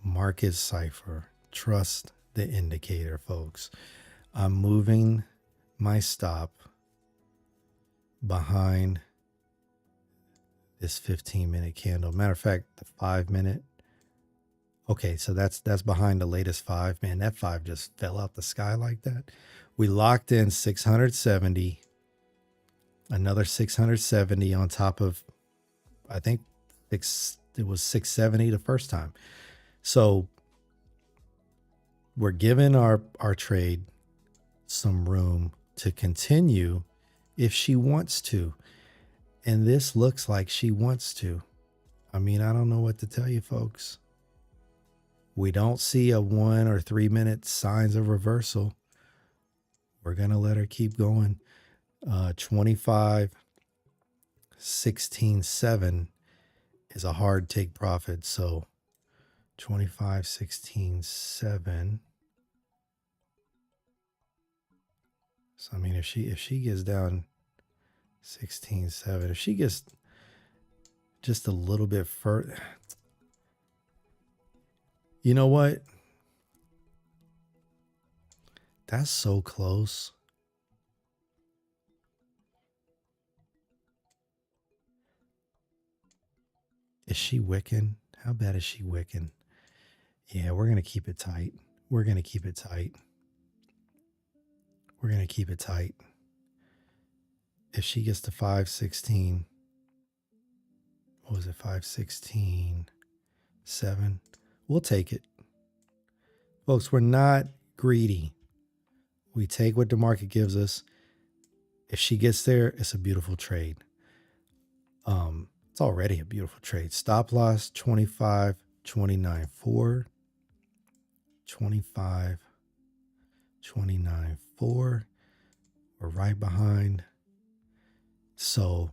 MarketCipher. Trust the indicator, folks. I'm moving my stop behind this 15-minute candle. Matter of fact, the 5-minute. Okay, so that's behind the latest 5. Man, that 5 just fell out the sky like that. We locked in 670. Another 670 on top of, I think it was 670 the first time. So we're giving our trade some room to continue if she wants to. And this looks like she wants to. I mean, I don't know what to tell you, folks. We don't see a 1 or 3 minute signs of reversal. We're going to let her keep going. 25.16.7 is a hard take profit. So 25.16.7. So I mean, if she gets down 16.7, if she gets just a little bit further, you know what? That's so close. Is she wicking? How bad is she wicking? Yeah, we're going to keep it tight. We're going to keep it tight. We're going to keep it tight. If she gets to 5.16, what was it? 5.16.7. We'll take it. Folks, we're not greedy. We take what the market gives us. If she gets there, it's a beautiful trade. It's already a beautiful trade. Stop loss 25.29.4. 25.29.4. We're right behind. So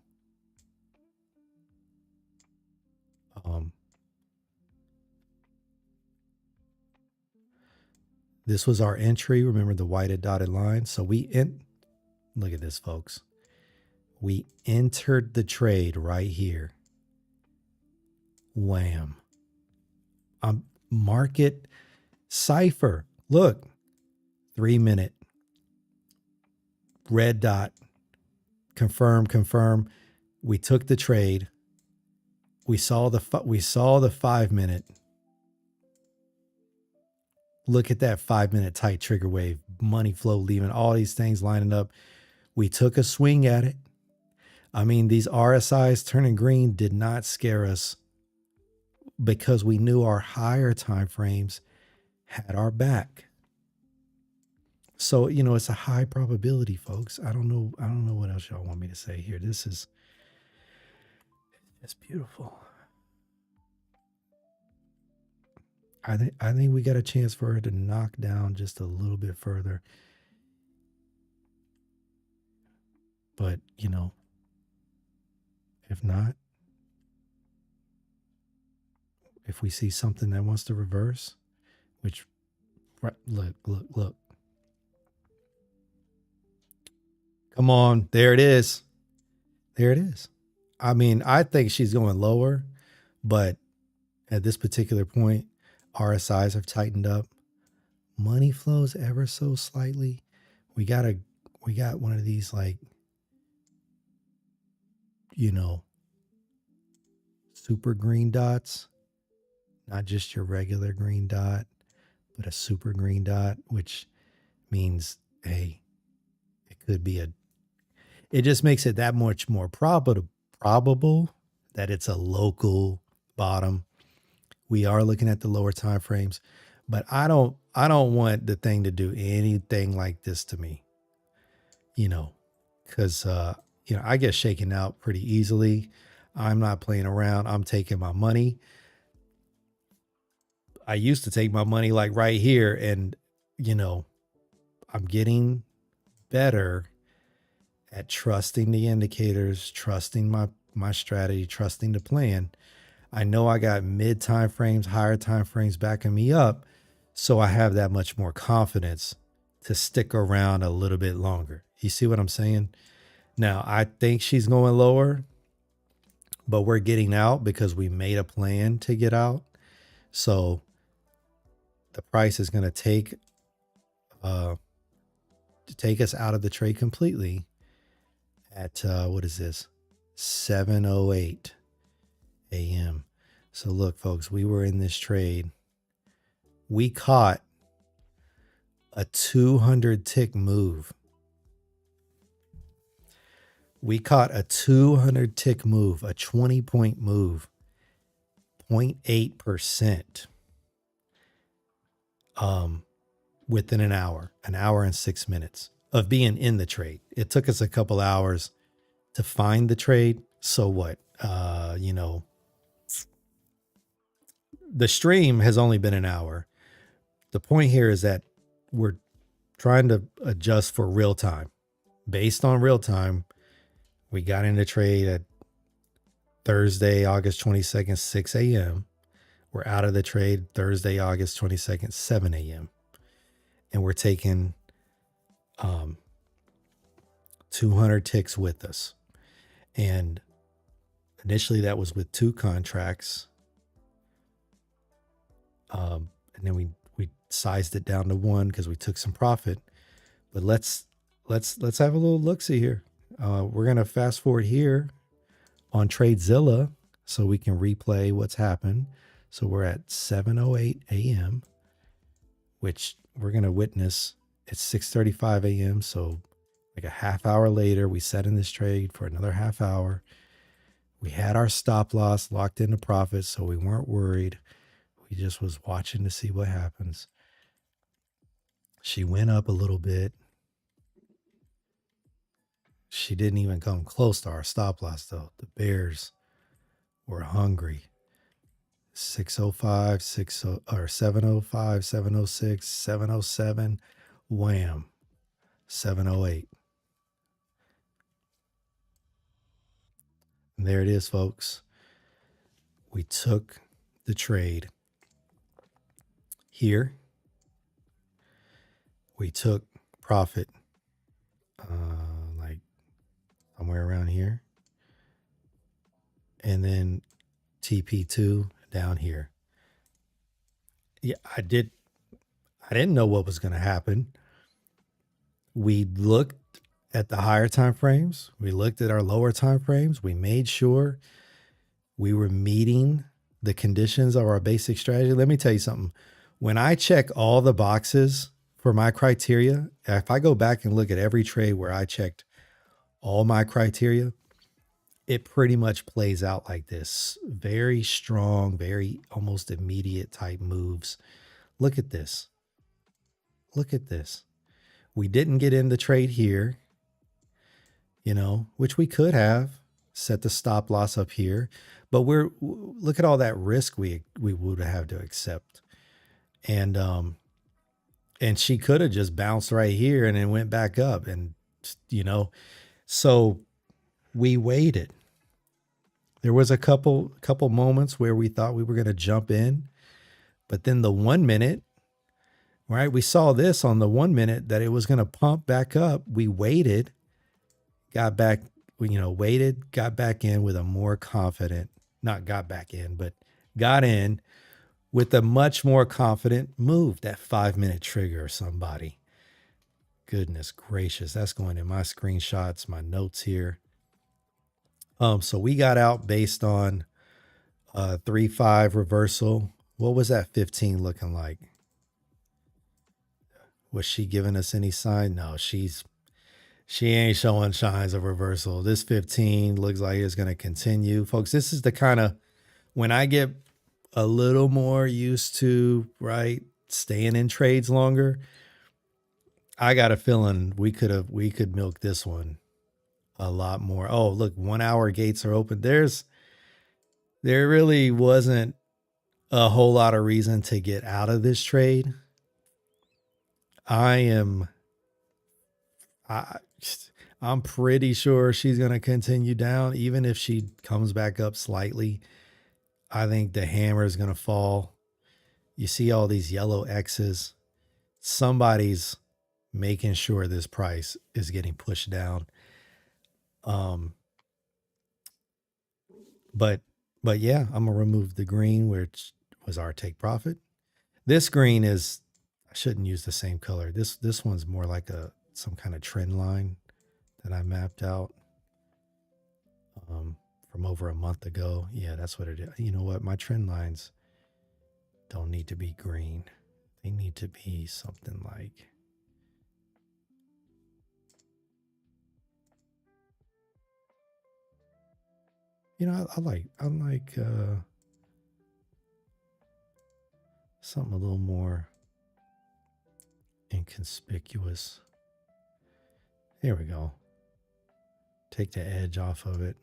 this was our entry. Remember the whited dotted line? So look at this, folks. We entered the trade right here. Wham. MarketCipher. Look, 3-minute. Red dot. Confirm. We took the trade. We saw the 5-minute. Look at that 5-minute tight trigger wave. Money flow leaving, all these things lining up. We took a swing at it. I mean, these RSIs turning green did not scare us because we knew our higher time frames had our back. So, you know, it's a high probability, folks. I don't know what else y'all want me to say here. It's beautiful. I think we got a chance for her to knock down just a little bit further. But, you know, if not, if we see something that wants to reverse, which, look. Come on, there it is. There it is. I mean, I think she's going lower, but at this particular point, RSIs have tightened up. Money flows ever so slightly. We got one of these, like, you know, super green dots, not just your regular green dot, but a super green dot, which means, hey, it could be it just makes it that much more probable that it's a local bottom. We are looking at the lower time frames, but I don't want the thing to do anything like this to me, because I get shaken out pretty easily. I'm not playing around. I'm taking my money. I used to take my money like right here, and I'm getting better at trusting the indicators, trusting my strategy, trusting the plan. I know I got mid time frames, higher time frames backing me up, so I have that much more confidence to stick around a little bit longer. You see what I'm saying? Now, I think she's going lower, but we're getting out because we made a plan to get out. So the price is going to take us out of the trade completely at what is this? 7:08 a.m. So look, folks, we were in this trade. We caught a 200 tick move. We caught a 200 tick move, a 20-point move, 0.8%. Within an hour and 6 minutes of being in the trade. It took us a couple hours to find the trade. So what? The stream has only been an hour. The point here is that we're trying to adjust for real time. Based on real time, we got in the trade at Thursday, August 22nd, 6 a.m. We're out of the trade Thursday, August 22nd, 7 a.m. And we're taking 200 ticks with us. And initially that was with 2 contracts. And then we sized it down to 1 because we took some profit. But let's have a little look-see here. We're going to fast forward here on TradeZella so we can replay what's happened. So we're at 7:08 a.m., which we're going to witness at 6:35 a.m. So like a half hour later, we sat in this trade for another half hour. We had our stop loss locked into profit, so we weren't worried. We just was watching to see what happens. She went up a little bit. She didn't even come close to our stop loss, though. The bears were hungry. 605, 705, 706, 707, wham, 708. And there it is, folks. We took the trade here. We took profit like somewhere around here. And then TP2 down here. Yeah, I didn't know what was going to happen. We looked at the higher time frames. We looked at our lower time frames. We made sure we were meeting the conditions of our basic strategy. Let me tell you something. When I check all the boxes for my criteria, if I go back and look at every trade where I checked all my criteria, it pretty much plays out like this. Very strong, very almost immediate type moves. Look at this. Look at this. We didn't get in the trade here, which we could have set the stop loss up here, but look at all that risk we would have to accept. And she could have just bounced right here and then went back up, and so we waited. There was a couple moments where we thought we were going to jump in, but then the 1 minute, right? We saw this on the 1 minute that it was going to pump back up. We waited, got back, waited, got back in with a more confident, not got back in, but got in with a much more confident move. That 5-minute trigger, somebody. Goodness gracious. That's going in my screenshots, my notes here. So we got out based on 3-5 reversal. What was that 15 looking like? Was she giving us any sign? No, she's She ain't showing signs of reversal. This 15 looks like it's going to continue. Folks, this is the kind of, when I get a little more used to, right, staying in trades longer, I got a feeling we could milk this one a lot more. Oh, look, 1 hour gates are open. There really wasn't a whole lot of reason to get out of this trade. I'm pretty sure she's going to continue down, even if she comes back up slightly. I think the hammer is going to fall. You see all these yellow X's. Somebody's making sure this price is getting pushed down. But yeah, I'm gonna remove the green, which was our take profit. This green is, I shouldn't use the same color. This one's more like some kind of trend line that I mapped out from over a month ago. Yeah, that's what it is. You know what? My trend lines don't need to be green. They need to be something like, you know, I like something a little more inconspicuous. There we go. Take the edge off of it.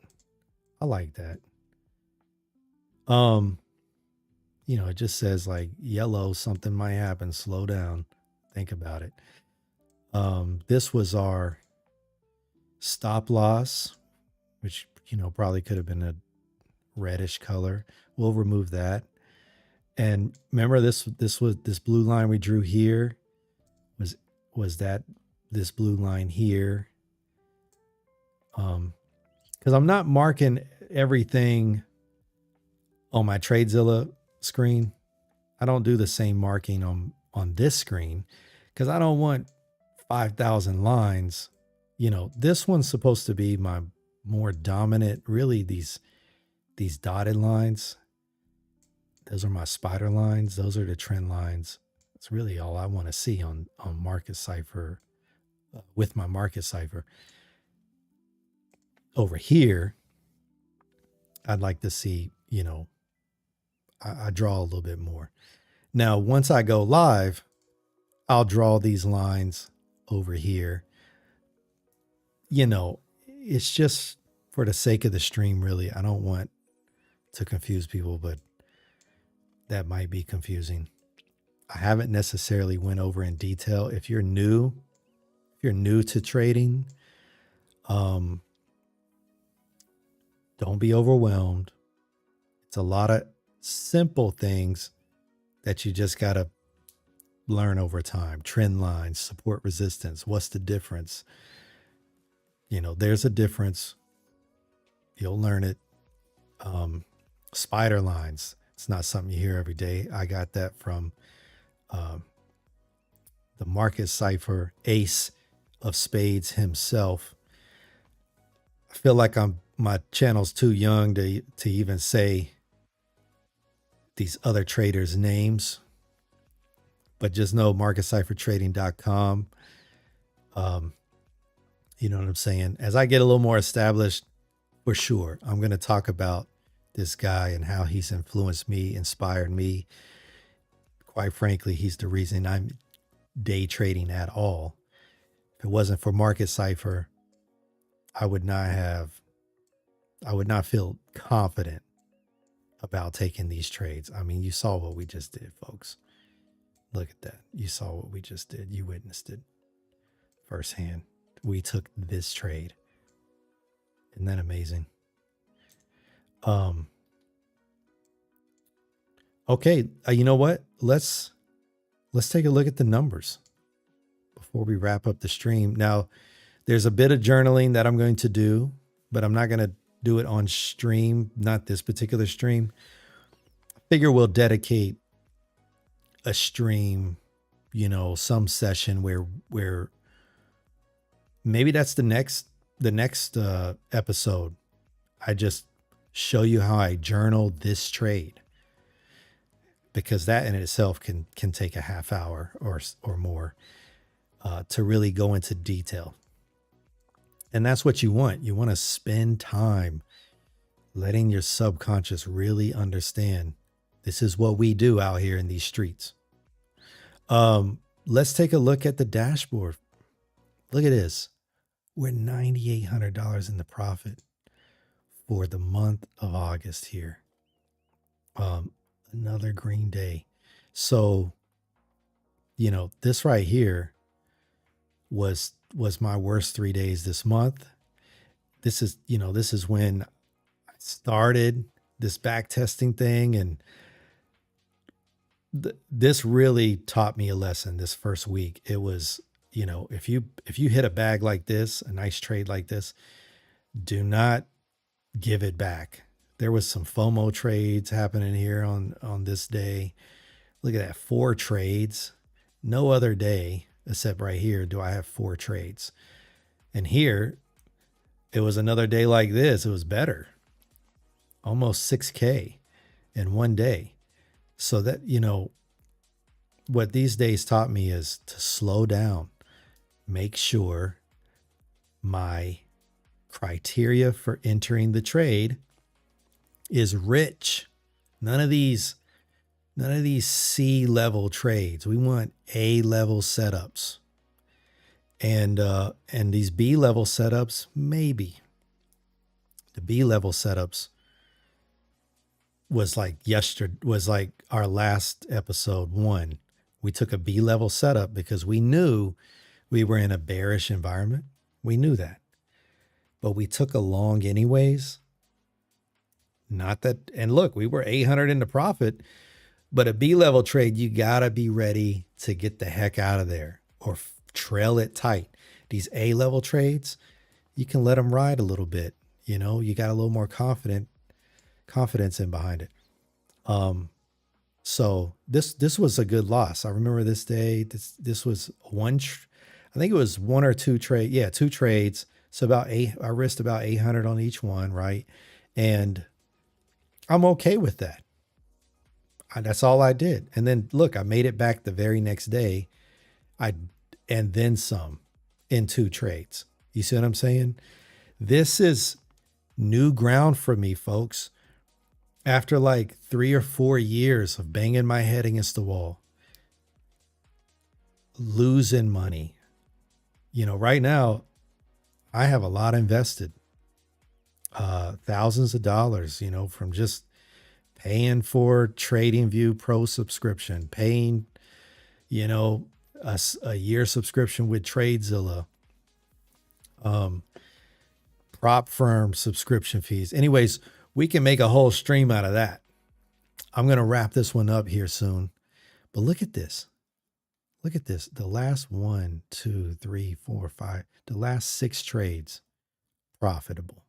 I like that. You know, it just says like yellow, something might happen, slow down. Think about it. This was our stop loss, which, you know, probably could have been a reddish color. We'll remove that. And remember, this blue line we drew here was that this blue line here. Because I'm not marking everything on my TradeZella screen. I don't do the same marking on this screen because I don't want 5,000 lines. You know, this one's supposed to be my more dominant. Really, these dotted lines, those are my spider lines. Those are the trend lines. It's really all I want to see on MarketCipher with my MarketCipher. Over here, I'd like to see, you know, I draw a little bit more. Now, once I go live, I'll draw these lines over here. You know, it's just for the sake of the stream, really. I don't want to confuse people, but that might be confusing. I haven't necessarily went over in detail. If you're new to trading, don't be overwhelmed. It's a lot of simple things that you just got to learn over time. Trend lines, support, resistance. What's the difference? You know, there's a difference. You'll learn it. Spider lines. It's not something you hear every day. I got that from the MarketCipher ace of spades himself. I feel like my channel's too young to even say these other traders' names, but just know MarketCipherTrading.com. You know what I'm saying? As I get a little more established, for sure, I'm going to talk about this guy and how he's influenced me, inspired me. Quite frankly, he's the reason I'm day trading at all. If it wasn't for MarketCipher, I would not feel confident about taking these trades. I mean, you saw what we just did, folks. Look at that. You saw what we just did. You witnessed it firsthand. We took this trade. Isn't that amazing? Okay, you know what? Let's take a look at the numbers before we wrap up the stream. Now, there's a bit of journaling that I'm going to do, but I'm not going to do it on stream, not this particular stream. I figure we'll dedicate a stream, you know, some session where maybe that's the next episode. I just show you how I journal this trade, because that in itself can take a half hour or more to really go into detail. And that's what you want. You want to spend time letting your subconscious really understand this is what we do out here in these streets. Let's take a look at the dashboard. Look at this. We're $9,800 in the profit for the month of August here. Another green day. So, you know, this right here was my worst 3 days this month. This is, you know, this is when I started this backtesting thing, and this really taught me a lesson this first week. It was, you know, if you hit a bag like this, a nice trade like this, do not give it back. There was some FOMO trades happening here on this day. Look at that, 4 trades. No other day except right here do I have 4 trades. And here, it was another day like this. It was better. Almost 6K in one day. So that, you know, what these days taught me is to slow down. Make sure my criteria for entering the trade is rich. None of these C-level trades. We want A-level setups. And these B-level setups, maybe. The B-level setups was like our last episode 1. We took a B-level setup because we knew we were in a bearish environment. We knew that. But we took a long anyways. Not that, and look, we were 800 in the profit, but a B-level trade, you gotta be ready to get the heck out of there or trail it tight. These A-level trades, you can let them ride a little bit. You know, you got a little more confidence in behind it. So this was a good loss. I remember this day. This was I think it was 1 or 2 trade. Yeah, 2 trades. So about 8. I risked about 800 on each one, right? And I'm okay with that. That's all I did. And then look, I made it back the very next day. And then some in 2 trades. You see what I'm saying? This is new ground for me, folks. After like 3 or 4 years of banging my head against the wall, losing money, you know, right now I have a lot invested, thousands of dollars, you know, from just paying for TradingView Pro subscription, paying, you know, a year subscription with TradeZella, prop firm subscription fees. Anyways, we can make a whole stream out of that. I'm going to wrap this one up here soon. But look at this. Look at this. The last 1, 2, 3, 4, 5, the last 6 trades profitable.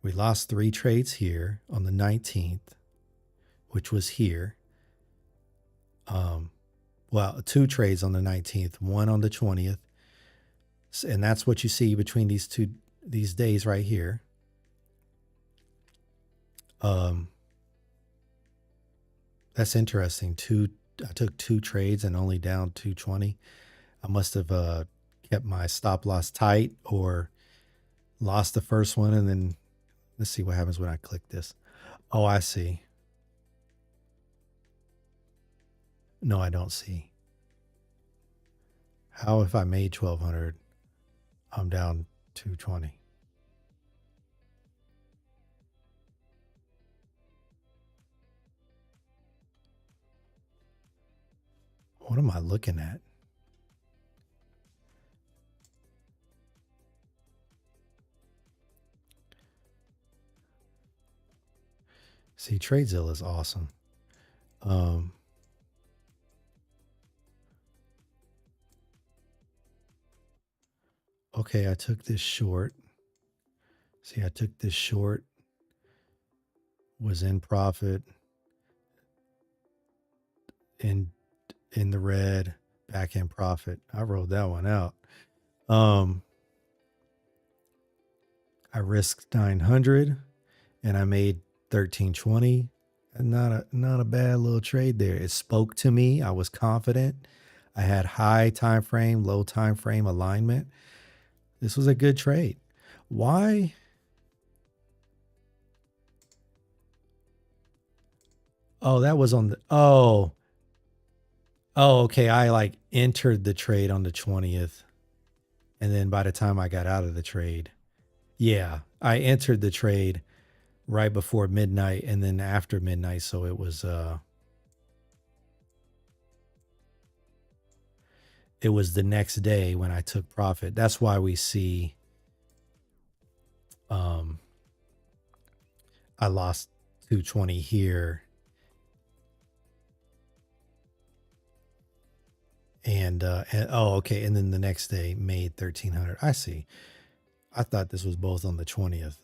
We lost 3 trades here on the 19th, which was here. Well, 2 trades on the 19th, 1 on the 20th. And that's what you see between these days right here. That's interesting. I took 2 trades and only down 220. I must have kept my stop loss tight or lost the first one. And then let's see what happens when I click this. Oh, I see. No, I don't see. How if I made 1200, I'm down 220. What am I looking at? See, TradeZella is awesome. Okay, I took this short. See, I took this short, was in profit, in the red, back in profit. I rolled that one out. I risked 900 and I made 1320. Not a bad little trade there. It spoke to me. I was confident. I had high time frame, low time frame alignment. This was a good trade. Why? Oh, that was on the, oh, okay. I like entered the trade on the 20th. And then by the time I got out of the trade, yeah, I entered the trade right before midnight and then after midnight. So it was the next day when I took profit. That's why we see I lost 220 here. And oh, okay. And then the next day made 1,300. I see. I thought this was both on the 20th.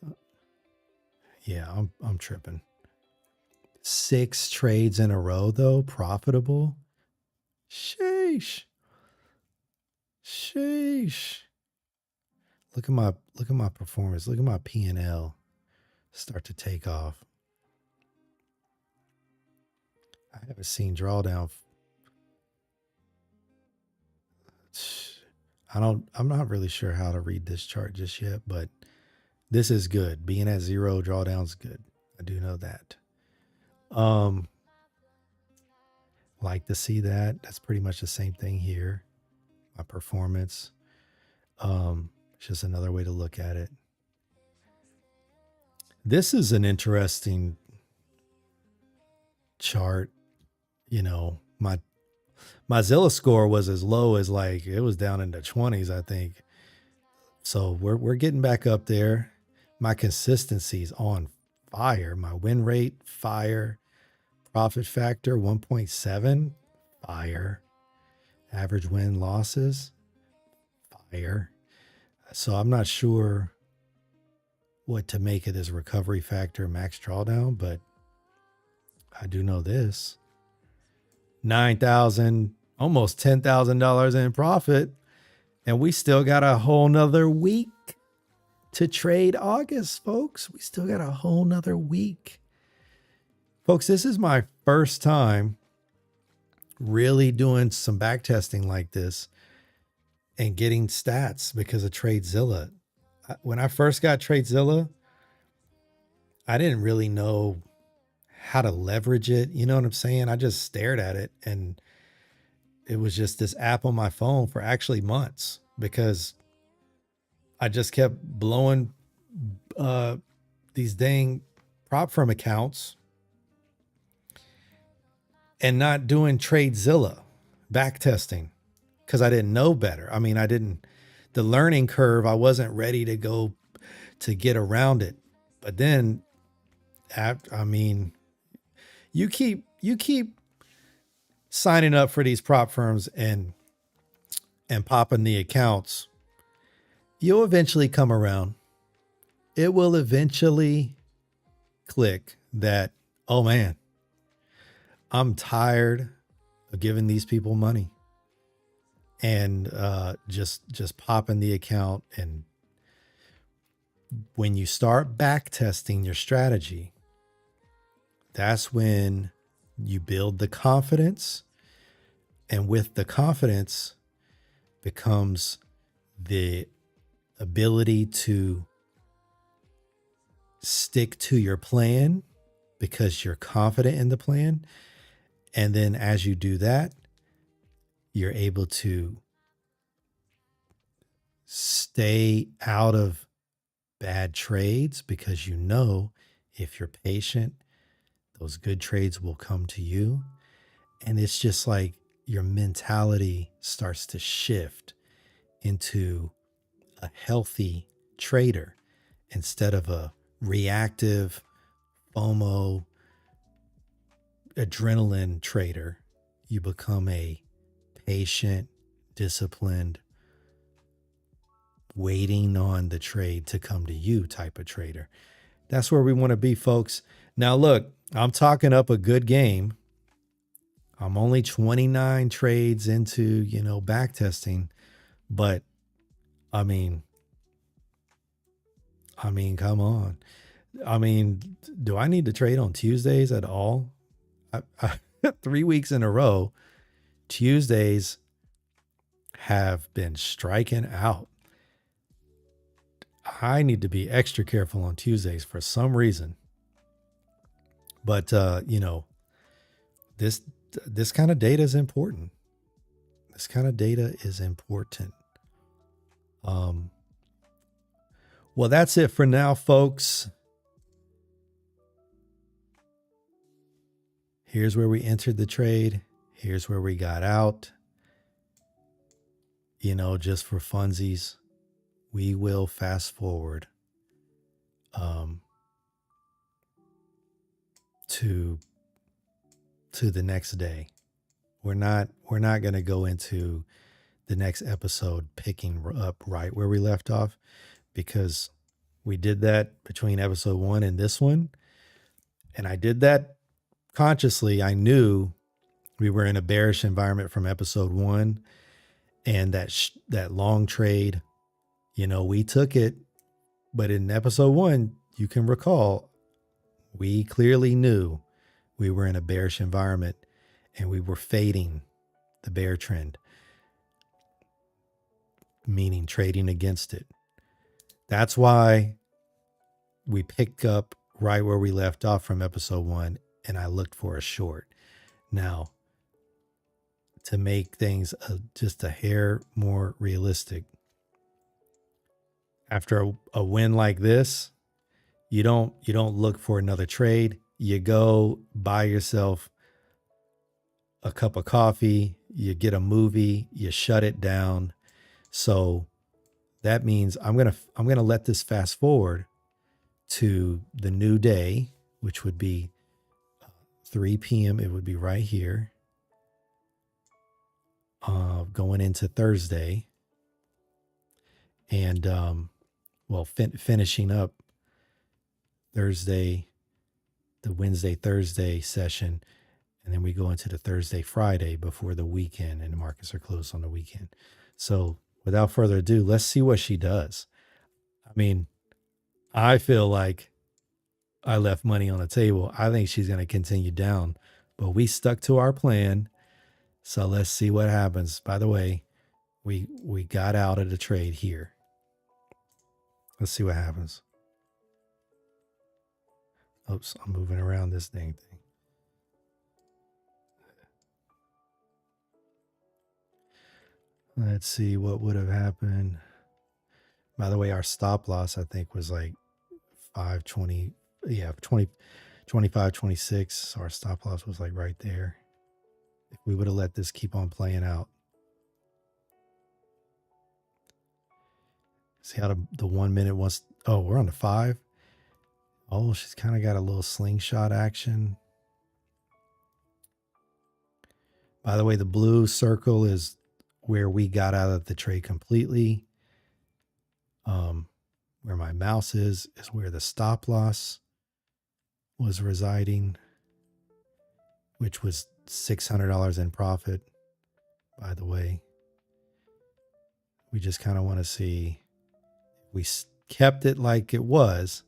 Yeah, I'm tripping. 6 trades in a row though, profitable. Sheesh. Sheesh. Look at my performance. Look at my P&L start to take off. I haven't seen drawdown. I'm not really sure how to read this chart just yet, but this is good. Being at 0 drawdown's good. I do know that. Like to see that. That's pretty much the same thing here. My performance. It's just another way to look at it. This is an interesting chart. You know, my Zilla score was as low as like it was down in the 20s, I think. So we're getting back up there. My consistency's on fire. My win rate, fire. Profit factor, 1.7, fire. Average win losses, fire. So I'm not sure what to make of this recovery factor max drawdown, but I do know this. $9,000, almost $10,000 in profit. And we still got a whole nother week to trade August, folks. We still got a whole nother week. Folks, this is my first time really doing some back testing like this and getting stats because of TradeZella. When I first got TradeZella, I didn't really know how to leverage it. You know what I'm saying? I just stared at it and it was just this app on my phone for actually months because I just kept blowing these dang prop firm accounts and not doing TradeZella back testing because I didn't know better. I mean, the learning curve, I wasn't ready to go to get around it. But then, I mean, you keep signing up for these prop firms and popping the accounts, you'll eventually come around. It will eventually click that, oh man, I'm tired of giving these people money and just popping the account. And when you start back testing your strategy, that's when you build the confidence. And with the confidence becomes the ability to stick to your plan because you're confident in the plan. And then as you do that, you're able to stay out of bad trades because you know if you're patient, those good trades will come to you. And it's just like your mentality starts to shift into a healthy trader instead of a reactive FOMO adrenaline trader. You become a patient, disciplined, waiting on the trade to come to you type of trader. That's where we want to be, folks. Now, look, I'm talking up a good game. I'm only 29 trades into, back testing, but I mean, come on. I mean, do I need to trade on Tuesdays at all? 3 weeks in a row, Tuesdays have been striking out. I need to be extra careful on Tuesdays for some reason. But, this kind of data is important. This kind of data is important. Well, that's it for now, folks. Here's where we entered the trade. Here's where we got out. Just for funsies, we will fast forward to the next day. We're not going to go into the next episode picking up right where we left off, because we did that between episode 1 and this one. And I did that consciously. I knew we were in a bearish environment from episode 1, and that long trade, we took it. But in episode 1, you can recall, we clearly knew we were in a bearish environment and we were fading the bear trend, meaning trading against it. That's why we picked up right where we left off from episode 1, and I looked for a short. Now, to make things just a hair more realistic, after a win like this, you don't look for another trade. You go buy yourself a cup of coffee, you get a movie, you shut it down. So that means I'm going to let this fast forward to the new day, which would be 3 p.m. It would be right here, going into Thursday, and finishing up Thursday, the Wednesday, Thursday session, and then we go into the Thursday, Friday before the weekend, and the markets are closed on the weekend. So without further ado, let's see what she does. I mean, I feel like I left money on the table. I think she's going to continue down, but we stuck to our plan. So let's see what happens. By the way, we got out of the trade here. Let's see what happens. Oops, I'm moving around this dang thing. Let's see what would have happened. By the way, our stop loss, I think, was like 520. Yeah, 25, 26. So our stop loss was like right there. If we would have let this keep on playing out. See how the 1 minute wants. Oh, we're on the 5. Oh, she's kind of got a little slingshot action. By the way, the blue circle is where we got out of the trade completely. Where my mouse is where the stop loss was residing, which was $600 in profit. By the way, we just kind of want to see if we kept it like it was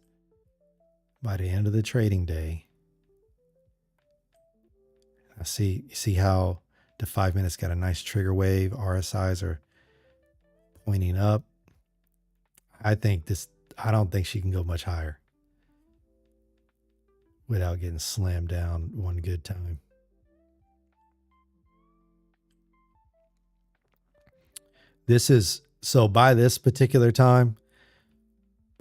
by the end of the trading day. I see how the 5 minutes got a nice trigger wave. RSIs are pointing up. I don't think she can go much higher without getting slammed down one good time. So by this particular time,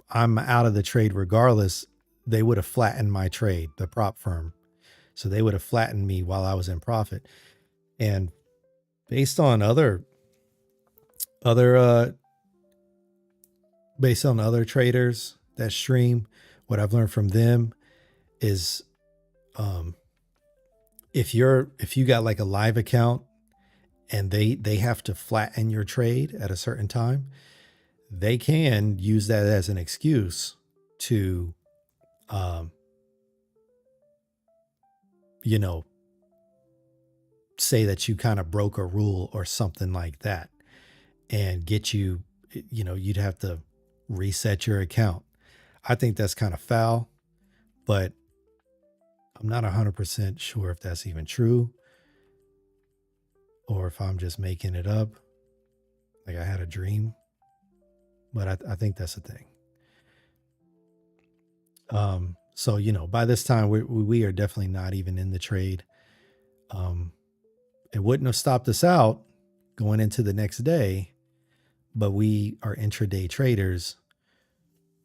I'm out of the trade regardless. They would have flattened my trade, the prop firm. So they would have flattened me while I was in profit. And based on other traders that stream, what I've learned from them is if you got like a live account and they have to flatten your trade at a certain time, they can use that as an excuse to say that you kind of broke a rule or something like that, and get you, you'd have to reset your account. I think that's kind of foul, but I'm not 100% sure if that's even true or if I'm just making it up. Like I had a dream, but I think that's a thing. So, you know, by this time we are definitely not even in the trade. It wouldn't have stopped us out going into the next day, but we are intraday traders.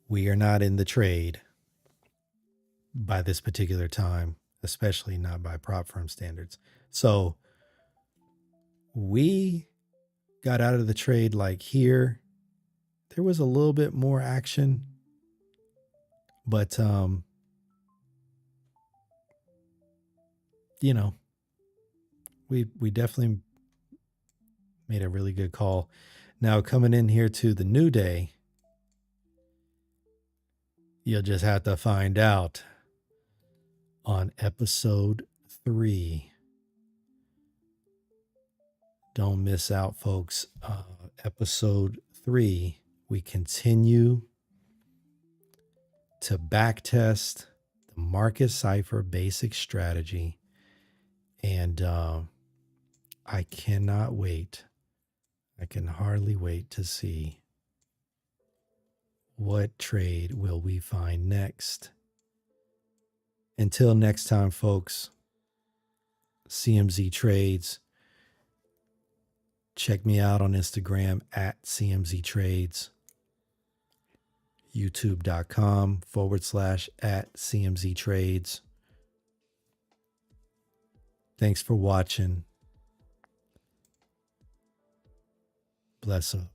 We are not in the trade by this particular time, especially not by prop firm standards. So we got out of the trade like here. There was a little bit more action, but you know, we definitely made a really good call. Now coming in here to the new day, you'll just have to find out on episode 3. Don't miss out, folks. Episode 3, we continue to backtest the MarketCipher Basic Strategy. And I cannot wait. I can hardly wait to see what trade will we find next. Until next time, folks, CMZTrades. Check me out on Instagram at CMZTrades. YouTube.com/@CMZTrades. Thanks for watching. Bless up.